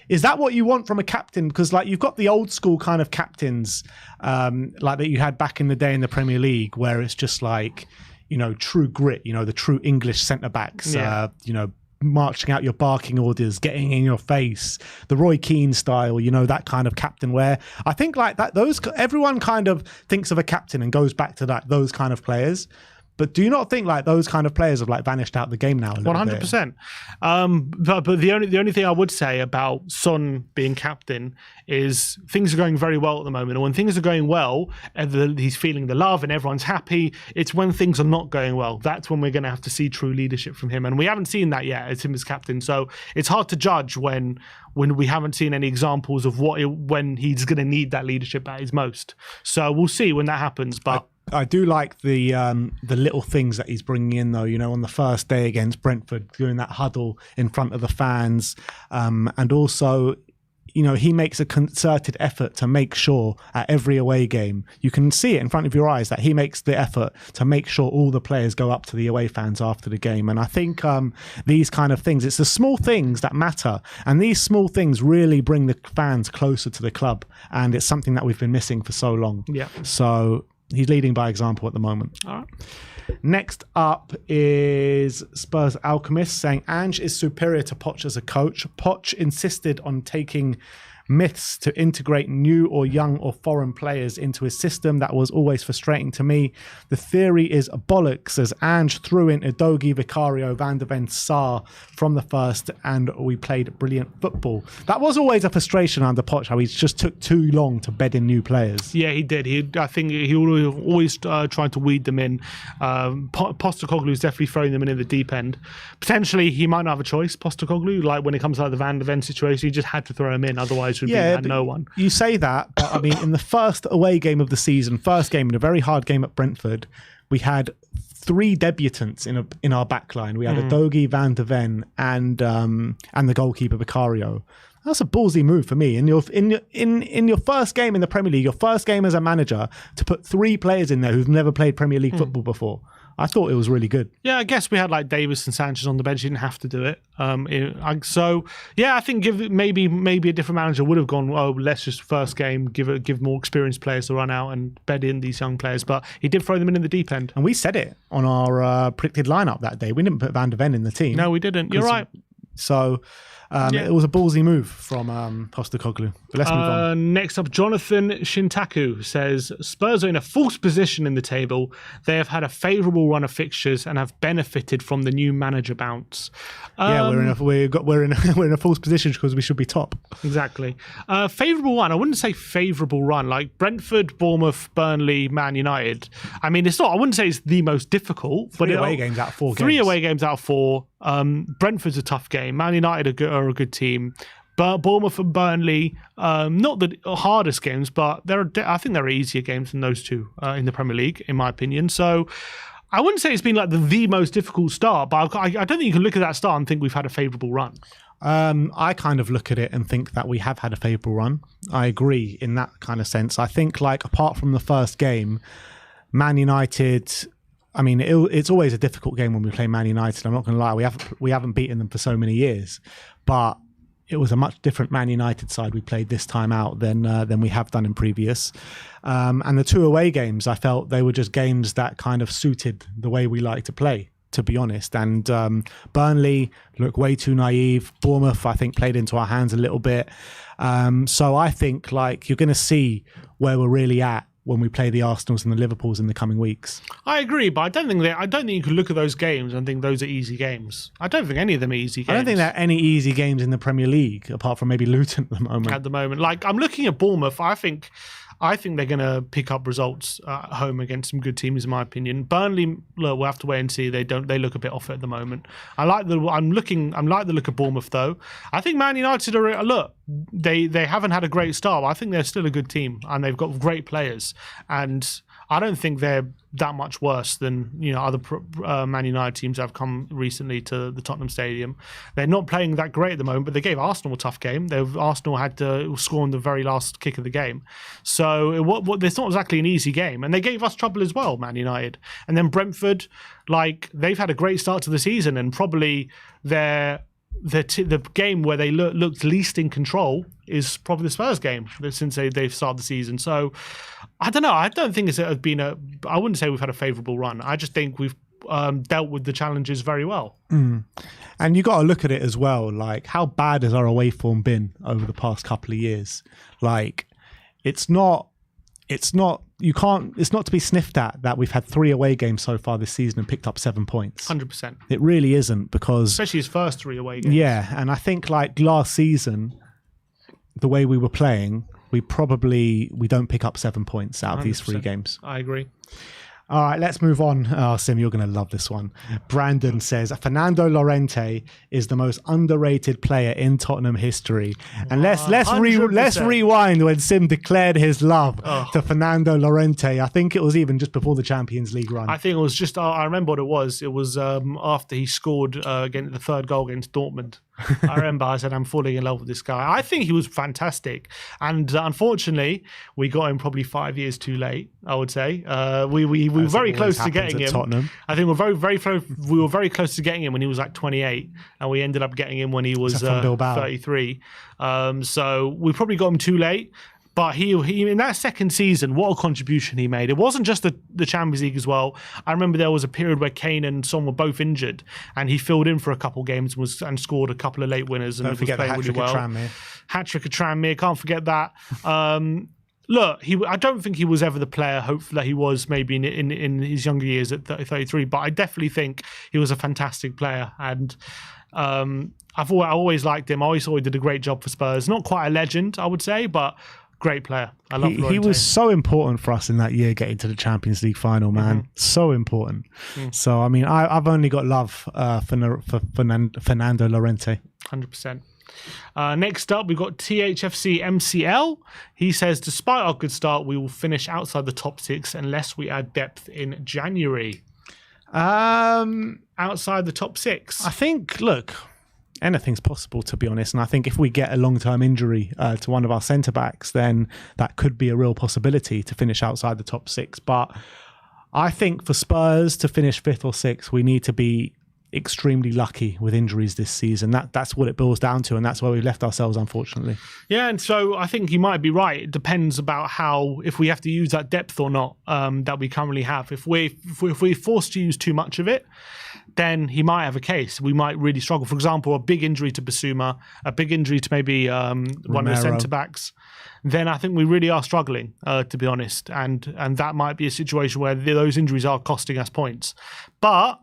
is that what you want from a captain? Because like you've got the old school kind of captains like that you had back in the day in the Premier League, where it's just like, true grit, the true English centre backs, marching out your barking orders, getting in your face, the Roy Keane style, that kind of captain, where I think like that, everyone kind of thinks of a captain and goes back to that, those kind of players. But do you not think like those kind of players have like vanished out the game now?
100%. But the only thing I would say about Son being captain is things are going very well at the moment. And when things are going well, and he's feeling the love and everyone's happy. It's when things are not going well. That's when we're going to have to see true leadership from him. And we haven't seen that yet as him as captain. So it's hard to judge when we haven't seen any examples of when he's going to need that leadership at his most. So we'll see when that happens. But
I do like the little things that he's bringing in, though. On the first day against Brentford, doing that huddle in front of the fans, and also, he makes a concerted effort to make sure at every away game, you can see it in front of your eyes that he makes the effort to make sure all the players go up to the away fans after the game. And I think these kind of things, it's the small things that matter, and these small things really bring the fans closer to the club, and it's something that we've been missing for so long.
Yeah.
So he's leading by example at the moment.
All right.
Next up is Spurs Alchemist saying Ange is superior to Poch as a coach. Poch insisted on taking myths to integrate new or young or foreign players into his system. That was always frustrating to me. The theory is bollocks, as Ange threw in Udogie, Vicario, Van der Ven, Sarr from the first, and we played brilliant football. That was always a frustration under Poch, how he just took too long to bed in new players.
Yeah, he did. I think he always tried to weed them in. Postecoglou is definitely throwing them in the deep end. Potentially, he might not have a choice, Postecoglou. Like when it comes to the Van der Ven situation, he just had to throw him in. Otherwise, had no one.
You say that, but I mean, in the first away game of the season, first game in a very hard game at Brentford, we had 3 debutants in our back line. We had Udogie, Van der Ven, and the goalkeeper Vicario. That's a ballsy move for me. In your first game in the Premier League, your first game as a manager, to put 3 players in there who've never played Premier League football before. I thought it was really good.
Yeah, I guess we had like Davis and Sanchez on the bench. He didn't have to do it. I think maybe a different manager would have gone, let's just first game, give more experienced players to run out and bed in these young players. But he did throw them in the deep end.
And we said it on our predicted lineup that day. We didn't put Van der Ven in the team.
No, we didn't. You're right.
So it was a ballsy move from Postecoglou. But let's move on.
Next up, Jonathan Shintaku says, Spurs are in a false position in the table. They have had a favourable run of fixtures and have benefited from the new manager bounce.
We're in a false position because we should be top.
Exactly. Favourable run. I wouldn't say favourable run. Like Brentford, Bournemouth, Burnley, Man United. I mean, it's not. I wouldn't say it's the most difficult.
3 away games out of 4 games.
3 away games out of 4. Brentford's a tough game. Man United are a good team. But Bournemouth and Burnley, not the hardest games, but I think there are easier games than those two in the Premier League, in my opinion. So I wouldn't say it's been like the most difficult start, but I don't think you can look at that start and think we've had a favourable run.
I kind of look at it and think that we have had a favourable run. I agree in that kind of sense. I think like apart from the first game, Man United, I mean, it's always a difficult game when we play Man United. I'm not going to lie, we haven't beaten them for so many years, but it was a much different Man United side we played this time out than we have done in previous. And the 2 away games, I felt they were just games that kind of suited the way we like to play. to be honest. And Burnley look way too naive. Bournemouth, I think, played into our hands a little bit. So I think like you're going to see where we're really at when we play the Arsenals and the Liverpools in the coming weeks.
I agree, but I don't think you can look at those games and think those are easy games. I don't think any of them are easy games.
I don't think there are any easy games in the Premier League apart from maybe Luton at the moment.
Like I'm looking at Bournemouth, I think they're going to pick up results at home against some good teams, in my opinion. Burnley, look, we'll have to wait and see. They look a bit off at the moment. I like the look of Bournemouth though. I think Man United they haven't had a great start, but I think they're still a good team and they've got great players. And I don't think they're that much worse than other Man United teams that have come recently to the Tottenham Stadium. They're not playing that great at the moment, but they gave Arsenal a tough game. Arsenal had to score on the very last kick of the game, so it's not exactly an easy game. And they gave us trouble as well, Man United. And then Brentford, like they've had a great start to the season, and probably the game where they looked least in control is probably the Spurs game since they've started the season. So I don't know. I don't think I wouldn't say we've had a favourable run. I just think we've dealt with the challenges very well.
And you got to look at it as well. Like, how bad has our away form been over the past couple of years? Like, it's not to be sniffed at that we've had 3 away games so far this season and picked up 7 points.
100%.
It really isn't, because
especially his first 3 away games.
Yeah, and I think like last season, the way we were playing, we don't pick up 7 points out of these 3 games.
I agree.
All right, let's move on. Oh, Sim, you're going to love this one. Brandon says, Fernando Llorente is the most underrated player in Tottenham history. And let's rewind when Sim declared his love to Fernando Llorente. I think it was even just before the Champions League run.
I think it was just, I remember what it was. It was after he scored against the 3rd goal against Dortmund. I remember I said, I'm falling in love with this guy. I think he was fantastic. And unfortunately, we got him probably 5 years too late, I would say. We were very close to getting him.
Tottenham.
I think we were very close to getting him when he was like 28. And we ended up getting him when he was 33. So we probably got him too late. But he in that second season, what a contribution he made. It wasn't just the Champions League as well. I remember there was a period where Kane and Son were both injured, and he filled in for a couple games and scored a couple of late winners. And
Don't forget the
really well. Hat-trick of Tranmere, can't forget that. Look, I don't think he was ever the player, hopefully, that he was maybe in his younger years at 33, but I definitely think he was a fantastic player. And I always liked him. I always thought he did a great job for Spurs. Not quite a legend, I would say, but great player. I love Llorente.
He was so important for us in that year, getting to the Champions League final, man. Mm-hmm. So important. So, I mean, I've only got love for Fernando Llorente.
100%. Next up, we've got THFC MCL. He says, despite our good start, we will finish outside the top 6 unless we add depth in January. Outside the top 6.
I think, look, anything's possible, to be honest. And I think if we get a long-term injury to one of our centre-backs, then that could be a real possibility to finish outside the top 6. But I think for Spurs to finish 5th or 6th, we need to be extremely lucky with injuries this season. That's what it boils down to, and that's where we've left ourselves, unfortunately.
Yeah, and so I think you might be right. It depends about if we have to use that depth or not that we currently have. If we're forced to use too much of it, then he might have a case. We might really struggle. For example, a big injury to Basuma, a big injury to maybe one of the centre-backs, then I think we really are struggling, to be honest. And that might be a situation where those injuries are costing us points. But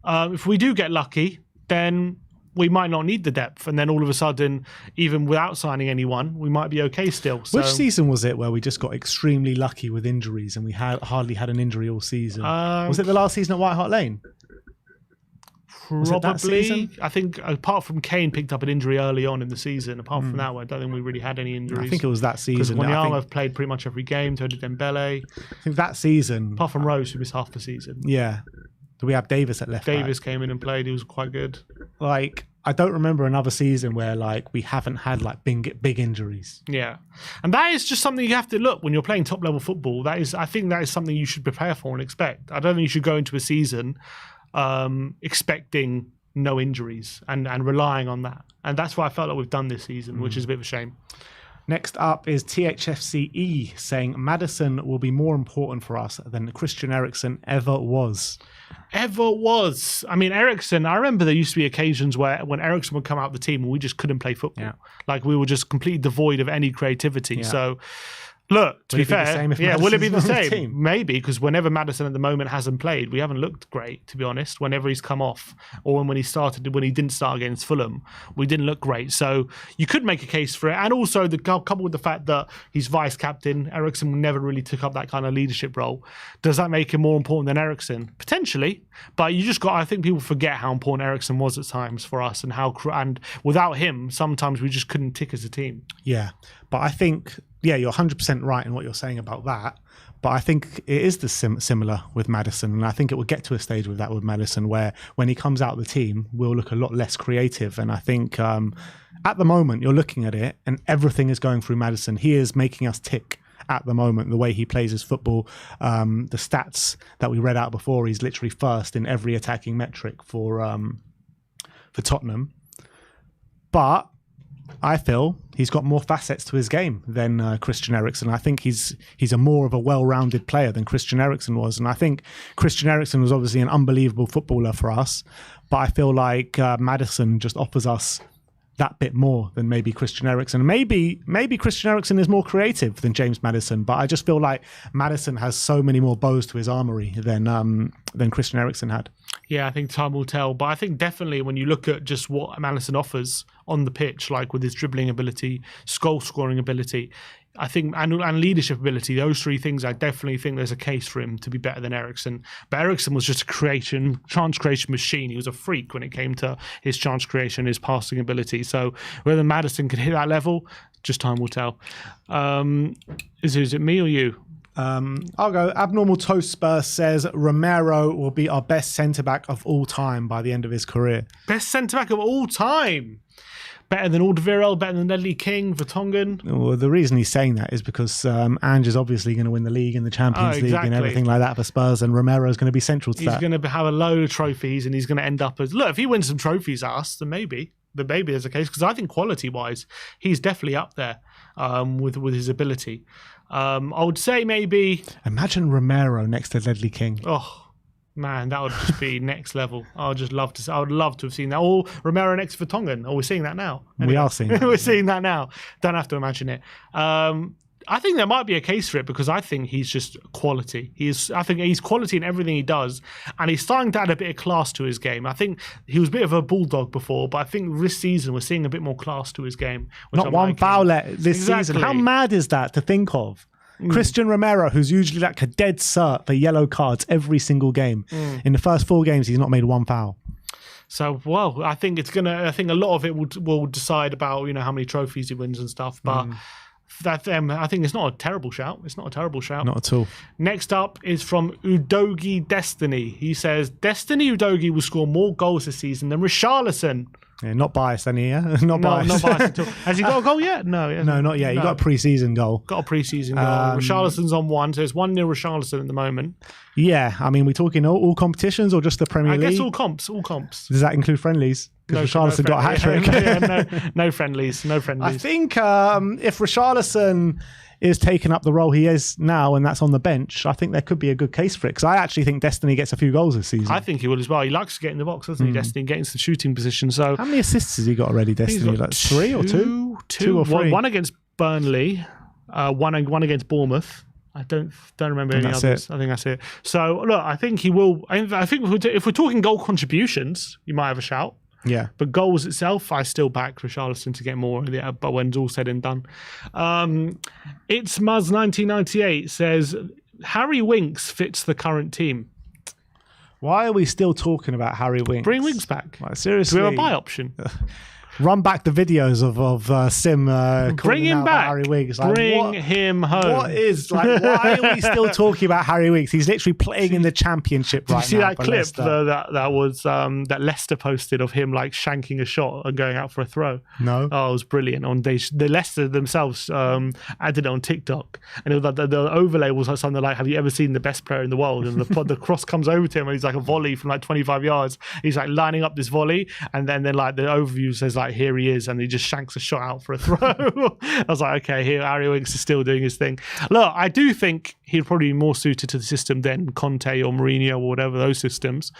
if we do get lucky, then we might not need the depth. And then all of a sudden, even without signing anyone, we might be okay still. So,
which season was it where we just got extremely lucky with injuries and we hardly had an injury all season? Was it the last season at White Hart Lane?
Probably. I think apart from Kane picked up an injury early on in the season, apart from that, I don't think we really had any injuries.
I think it was that season.
Because Wanyama played pretty much every game, so did Dembele.
I think that season.
Apart from Rose, who missed half the season.
Yeah. Do we have Davis at left back?
Davis came in and played. He was quite good.
Like, I don't remember another season where we haven't had big injuries.
Yeah, and that is just something you have to look when you're playing top level football. I think that is something you should prepare for and expect. I don't think you should go into a season expecting no injuries and relying on that. And that's what I felt like we've done this season, which is a bit of a shame.
Next up is THFCE saying Maddison will be more important for us than Christian Eriksen ever was.
Ever was. I mean, Eriksen, I remember there used to be occasions where when Eriksen would come out of the team and we just couldn't play football.
Yeah.
Like we were just completely devoid of any creativity.
Yeah.
So, look, to be fair, will it be the same? Maybe, because whenever Maddison at the moment hasn't played, we haven't looked great, to be honest. Whenever he's come off, or when he didn't start against Fulham, we didn't look great. So you could make a case for it. And also, coupled with the fact that he's vice captain, Eriksen never really took up that kind of leadership role. Does that make him more important than Eriksen? Potentially. But I think people forget how important Eriksen was at times for us, and without him, sometimes we just couldn't tick as a team.
Yeah, but I think... Yeah, you're 100% right in what you're saying about that. But I think it is similar with Maddison. And I think it will get to a stage with that with Maddison where when he comes out of the team, we'll look a lot less creative. And I think at the moment, you're looking at it and everything is going through Maddison. He is making us tick at the moment, the way he plays his football. The stats that we read out before, he's literally first in every attacking metric for Tottenham. But I feel he's got more facets to his game than Christian Eriksen. I think he's a more of a well-rounded player than Christian Eriksen was. And I think Christian Eriksen was obviously an unbelievable footballer for us. But I feel like Maddison just offers us that bit more than maybe Christian Eriksen. Maybe Christian Eriksen is more creative than James Maddison, but I just feel like Maddison has so many more bows to his armory than Christian Eriksen had.
Yeah, I think time will tell. But I think definitely when you look at just what Maddison offers on the pitch, like with his dribbling ability, goal scoring ability, I think, and leadership ability, those three things, I definitely think there's a case for him to be better than Eriksen. But Eriksen was just a chance creation machine. He was a freak when it came to his chance creation, his passing ability. So whether Maddison could hit that level, just time will tell. Is it me or you?
I'll go. Abnormal Toast Spur says Romero will be our best centre-back of all time by the end of his career.
Best centre-back of all time? Better than Alderweireld, better than Ledley King, Vertonghen?
Well, the reason he's saying that is because Ange is obviously going to win the league and the Champions League and everything like that for Spurs, and Romero is going to be central to that. He's
going to have a load of trophies and he's going to end up as... Look, if he wins some trophies at us, then maybe. But maybe there's a case, because I think quality-wise, he's definitely up there with his ability. I would say maybe...
Imagine Romero next to Ledley King.
Oh, man, that would just be next level. I would love to have seen that. Or Romero next to Vertonghen. Oh, we're seeing that now.
Anyway, we are seeing that.
We're seeing that now. Don't have to imagine it. I think there might be a case for it because I think he's just quality. I think he's quality in everything he does, and he's starting to add a bit of class to his game. I think he was a bit of a bulldog before, but I think this season we're seeing a bit more class to his game.
Not one foul this season. How mad is that to think of? Christian Romero, who's usually like a dead cert for yellow cards every single game. In the first 4 games, he's not made one foul.
So, well, I think a lot of it will decide about how many trophies he wins and stuff, but. I think it's not a terrible shout. Not at all. Next up is from Udogi Destiny. He says, Destiny Udogi will score more goals this season than Richarlison.
Yeah, not biased, any, yeah? Not biased.
Not biased at all. Has he got a goal yet? No,
no, not yet. He got a pre-season goal.
Got a pre-season goal. Richarlison's on 1, so it's 1-0 Richarlison at the moment.
Yeah, I mean, we're talking all competitions or just the Premier League?
I guess all comps.
Does that include friendlies? Because Richarlison got a hat-trick.
No friendlies.
I think if Richarlison is taking up the role he is now and that's on the bench, I think there could be a good case for it, because I actually think Destiny gets a few goals this season.
I think he will as well. He likes to get in the box, doesn't he, Destiny, getting into the shooting position. So
how many assists has he got already, Destiny?
He's got
like 3 or 2? 2 or 3?
One against Burnley, one against Bournemouth. I don't remember any others. I think that's it. So look, I think he will. I think if we're talking goal contributions, you might have a shout.
Yeah.
But goals itself, I still back Richarlison to get more, but when it's all said and done. It's Muzz1998 says, Harry Winks fits the current team.
Why are we still talking about Harry Winks?
Bring Winks back.
Like, seriously.
Do we have a buy option?
Run back the videos of Sim.
Bring him back.
Harry Winks.
Like, Bring him home.
Why are we still talking about Harry Winks? He's literally playing in the Championship right now.
Did you see that clip that was that Leicester posted of him like shanking a shot and going out for a throw?
No.
Oh, it was brilliant. The Leicester themselves added it on TikTok, and it was like the overlay was like something like, "Have you ever seen the best player in the world?" And the cross comes over to him, and he's like a volley from like 25 yards. He's like lining up this volley, and then like the overview says like, like, here he is, and he just shanks a shot out for a throw. I was like, okay, here Harry Winks is still doing his thing. Look, I do think he'd probably be more suited to the system than Conte or Mourinho or whatever, those systems.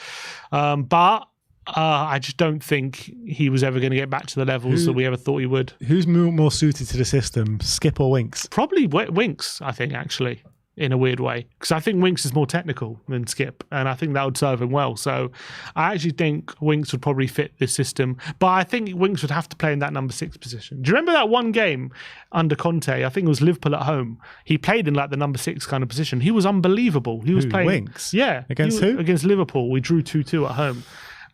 But I just don't think he was ever going to get back to the levels that we ever thought he would.
Who's more suited to the system, Skip or Winks?
Probably Winks, I think, actually, in a weird way. Because I think Winks is more technical than Skip, and I think that would serve him well. So I actually think Winks would probably fit this system. But I think Winks would have to play in that number 6 position. Do you remember that one game under Conte? I think it was Liverpool at home. He played in like the number 6 kind of position. He was unbelievable. He was playing...
Winks?
Yeah.
Against who?
Against Liverpool. We drew 2-2 at home.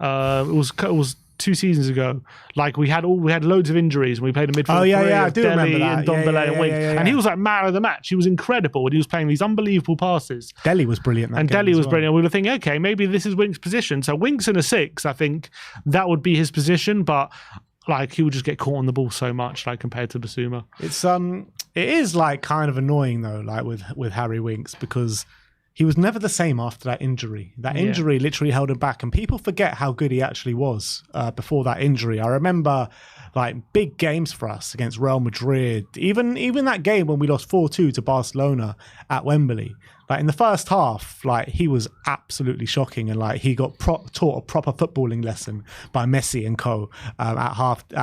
It was 2 seasons ago. Like we had loads of injuries and we played a midfield three
I do remember that.
and Dombele and Winks. And he was like man of the match. He was incredible and he was playing these unbelievable passes.
Dele was brilliant.
Dele was brilliant. We were thinking, okay, maybe this is Winks' position. So Winks in a 6, I think that would be his position, but like he would just get caught on the ball so much, like compared to Basuma.
It is like kind of annoying though, like with Harry Winks, because he was never the same after that injury. That injury literally held him back, and people forget how good he actually was before that injury. I remember like big games for us against Real Madrid, even that game when we lost 4-2 to Barcelona at Wembley. Like in the first half, like he was absolutely shocking, and like he got taught a proper footballing lesson by Messi and co.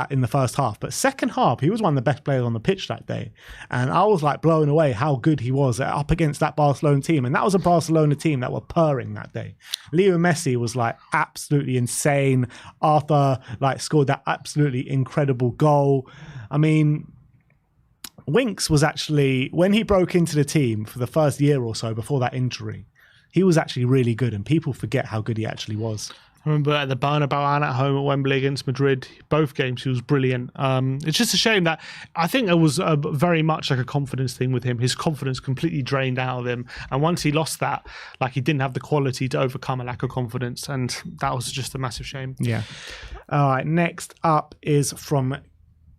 In the first half. But second half, he was one of the best players on the pitch that day, and I was like blown away how good he was up against that Barcelona team. And that was a Barcelona team that were purring that day. Leo Messi was like absolutely insane. Arthur like scored that absolutely incredible goal. I mean, Winks was actually, when he broke into the team for the first year or so before that injury, he was actually really good, and people forget how good he actually was.
I remember at the Bernabeu and at home at Wembley against Madrid, both games he was brilliant. It's just a shame that I think it was very much like a confidence thing with him. His confidence completely drained out of him, and once he lost that, like he didn't have the quality to overcome a lack of confidence, and that was just a massive shame.
Yeah. All right, next up is from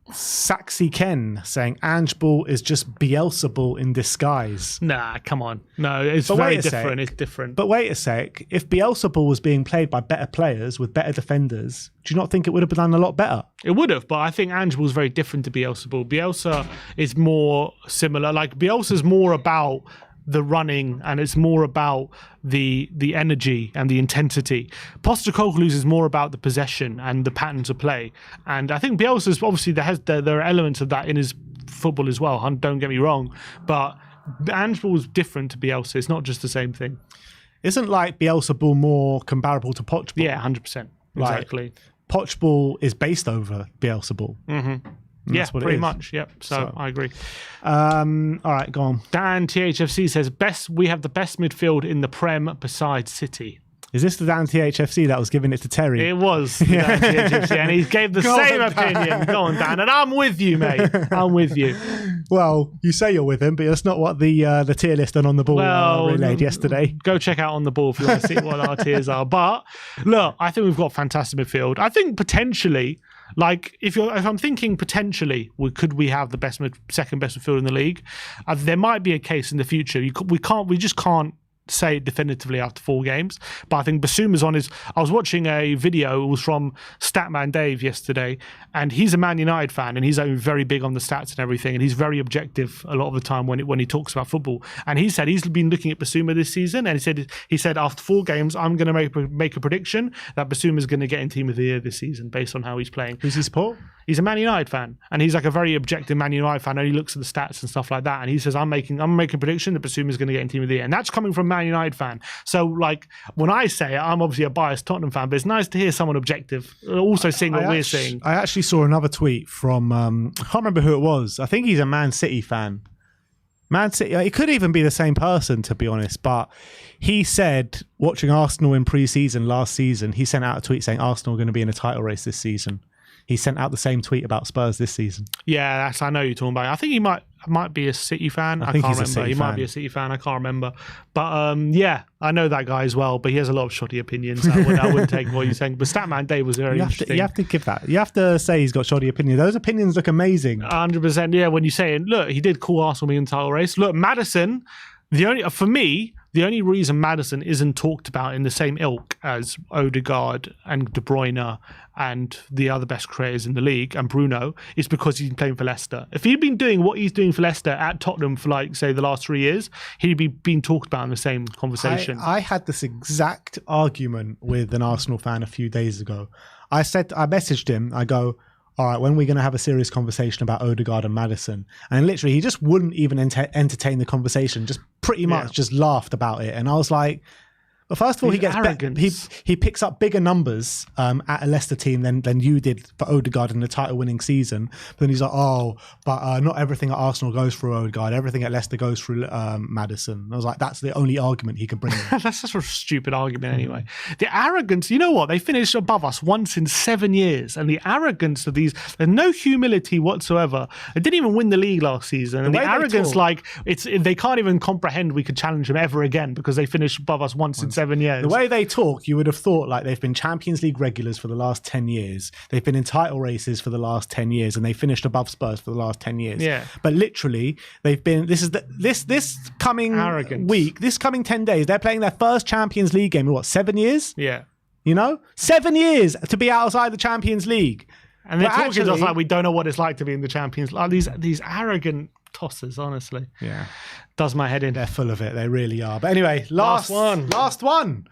Saxy Ken saying Ange Ball is just Bielsa Ball in disguise.
Nah, come on. No, it's very different. It's different.
But wait a sec. If Bielsa Ball was being played by better players with better defenders, do you not think it would have been done a lot better?
It would have, but I think Ange Ball is very different to Bielsa Ball. Bielsa is more similar. Like Bielsa's more about the running, and it's more about the energy and the intensity. Postecoglou's is more about the possession and the patterns of play. And I think Bielsa's obviously there are elements of that in his football as well. Don't get me wrong, but Ange Ball is different to Bielsa. It's not just the same thing.
Isn't like Bielsa Ball more comparable to Poch Ball?
Yeah, 100%. Exactly.
Like, Poch Ball is based over Bielsa Ball.
Mm-hmm. Yeah, pretty much. Yep. So I agree.
All right, go on.
Dan THFC says we have the best midfield in the Prem besides City.
Is this the Dan THFC that was giving it to Terry?
It was Dan THFC, and he gave the same opinion. Go on, Dan, and I'm with you, mate. I'm with you.
Well, you say you're with him, but that's not what the tier list and On The Ball relayed yesterday.
Go check out On The Ball if you want to see what our tiers are. But look, I think we've got fantastic midfield. I think potentially, like if I'm thinking potentially, could we have the second best midfield in the league? There might be a case in the future. We just can't say it definitively after 4 games, but I think Basuma's on his... I was watching a video, it was from Statman Dave yesterday, and he's a Man United fan, and he's very big on the stats and everything, and he's very objective a lot of the time when he talks about football. And he said he's been looking at Basuma this season, and he said after 4 games, I'm going to make a prediction that Basuma's going to get in Team of the Year this season based on how he's playing.
Who's he support?
He's a Man United fan, and he's like a very objective Man United fan, and he looks at the stats and stuff like that, and he says, I'm making a prediction that Basuma's going to get in Team of the Year, and that's coming from Man United fan. So, like, when I say it, I'm obviously a biased Tottenham fan, but it's nice to hear someone objective also seeing what we're seeing.
I actually saw another tweet from, I can't remember who it was. I think he's a Man City fan. Man City, it could even be the same person, to be honest, but he said, watching Arsenal in pre-season last season, he sent out a tweet saying Arsenal are going to be in a title race this season. He sent out the same tweet about Spurs this season.
Yeah, I know you're talking about. I think he might be a City fan. I can't remember. He might be a City fan. I can't remember. But yeah, I know that guy as well. But he has a lot of shoddy opinions. I wouldn't take what you're saying. But Statman Dave was very interesting.
You have to give that. You have to say he's got shoddy opinions. Those opinions look amazing.
100%. Yeah, when you say, look, he did call Arsenal in the title race. Look, Maddison The only reason Maddison isn't talked about in the same ilk as Odegaard and De Bruyne and the other best creators in the league and Bruno is because he's playing for Leicester. If he'd been doing what he's doing for Leicester at Tottenham for, like, say, the last 3 years, he'd be being talked about in the same conversation.
I had this exact argument with an Arsenal fan a few days ago. I messaged him, I go, all right, when are we going to have a serious conversation about Odegaard and Maddison? And literally, he just wouldn't even entertain the conversation, just pretty much just laughed about it. And I was like, well, first of all, he picks up bigger numbers at a Leicester team than you did for Odegaard in the title-winning season. But then he's like, but not everything at Arsenal goes through Odegaard. Everything at Leicester goes through Maddison. And I was like, that's the only argument he could bring in.
That's such a stupid argument anyway. The arrogance, you know what? They finished above us once in 7 years. And the arrogance of these, there's no humility whatsoever. They didn't even win the league last season. And the arrogance, they can't even comprehend we could challenge them ever again because they finished above us once in 7 years.
The way they talk, you would have thought like they've been Champions League regulars for the last 10 years. They've been in title races for the last 10 years, and they finished above Spurs for the last 10 years. Yeah. But literally, they've been. This coming arrogance. Week, this coming 10 days, they're playing their first Champions League game in what, 7 years?
Yeah.
7 years to be outside the Champions League.
And they're talking to us like we don't know what it's like to be in the Champions League. These arrogant tossers, honestly.
Yeah.
Does my head in.
They're full of it. They really are. But anyway, last one. Last one,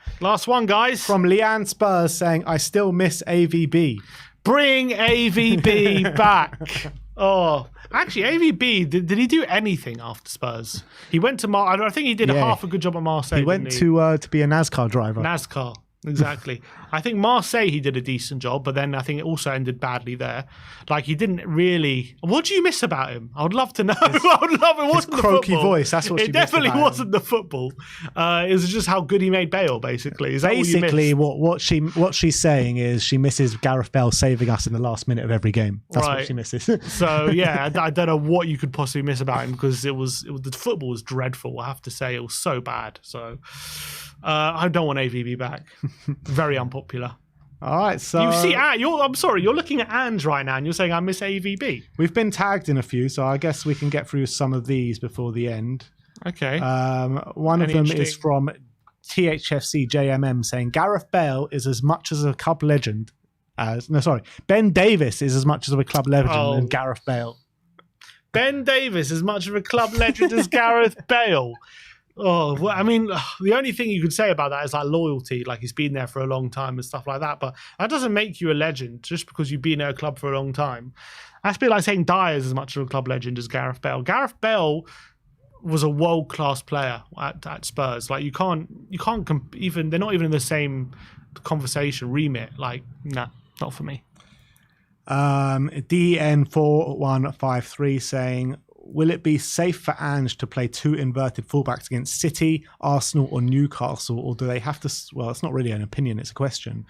guys. From Leanne Spurs saying, I still miss AVB.
Bring AVB back. Oh, actually, AVB, did he do anything after Spurs? He went to I think he did half a good job at Marseille.
He went to be a NASCAR driver.
NASCAR. Exactly. I think Marseille, he did a decent job, but then I think it also ended badly there. Like, he didn't really... What do you miss about him? I would love to know. I would love it. Wasn't the
croaky voice. That's what she missed. It
definitely wasn't the football. It was just how good he made Bale, basically. Is that
basically, what she's saying is she misses Gareth Bale saving us in the last minute of every game. That's what she misses.
So, yeah, I don't know what you could possibly miss about him because the football was dreadful, I have to say. It was so bad. So... I don't want AVB back. Very unpopular.
All right, so...
You see, I'm sorry, you're looking at Ange right now and you're saying I miss AVB.
We've been tagged in a few, so I guess we can get through some of these before the end.
Okay.
One of them is from THFC JMM saying, Gareth Bale is as much as a club legend as... No, sorry. Ben Davis is as much as a club legend as Gareth Bale.
Ben Davis as much of a club legend as Gareth Bale. Oh, well, I mean, the only thing you could say about that is like loyalty, like he's been there for a long time and stuff like that. But that doesn't make you a legend just because you've been at a club for a long time. That's a bit like saying Dyer is as much of a club legend as Gareth Bale. Gareth Bale was a world-class player at Spurs. Like you can't even, they're not even in the same conversation remit. Like, nah, not for me.
DN4153 saying, will it be safe for Ange to play two inverted fullbacks against City, Arsenal or Newcastle? Or do they have to, well, it's not really an opinion, it's a question.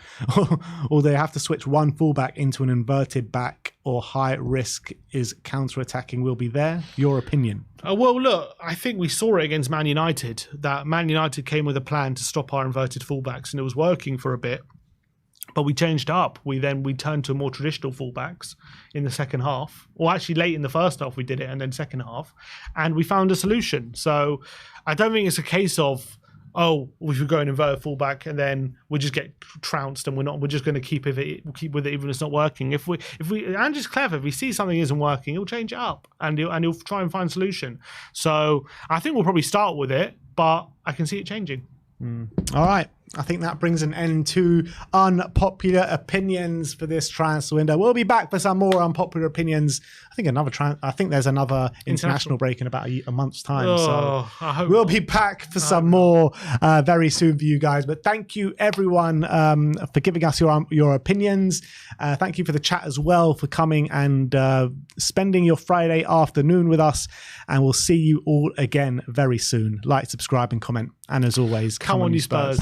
Or they have to switch one fullback into an inverted back, or high risk is counter-attacking will be there? Your opinion?
Well, look, I think we saw it against Man United, that Man United came with a plan to stop our inverted fullbacks and it was working for a bit. But we changed up. We turned to more traditional fullbacks in the second half. Or actually late in the first half we did it, and then second half. And we found a solution. So I don't think it's a case of, we should go and inverted fullback and then we just get trounced and we're just going to keep with it even if it's not working. If Andrew's clever, if he sees something isn't working, he'll change it up and he'll try and find a solution. So I think we'll probably start with it, but I can see it changing.
All right. I think that brings an end to unpopular opinions for this transfer window. We'll be back for some more unpopular opinions. I think there's another international break in about a month's time. So we'll be back for some more very soon for you guys. But thank you everyone for giving us your opinions. Thank you for the chat as well, for coming and spending your Friday afternoon with us. And we'll see you all again very soon. Like, subscribe and comment. And as always,
come on you Spurs.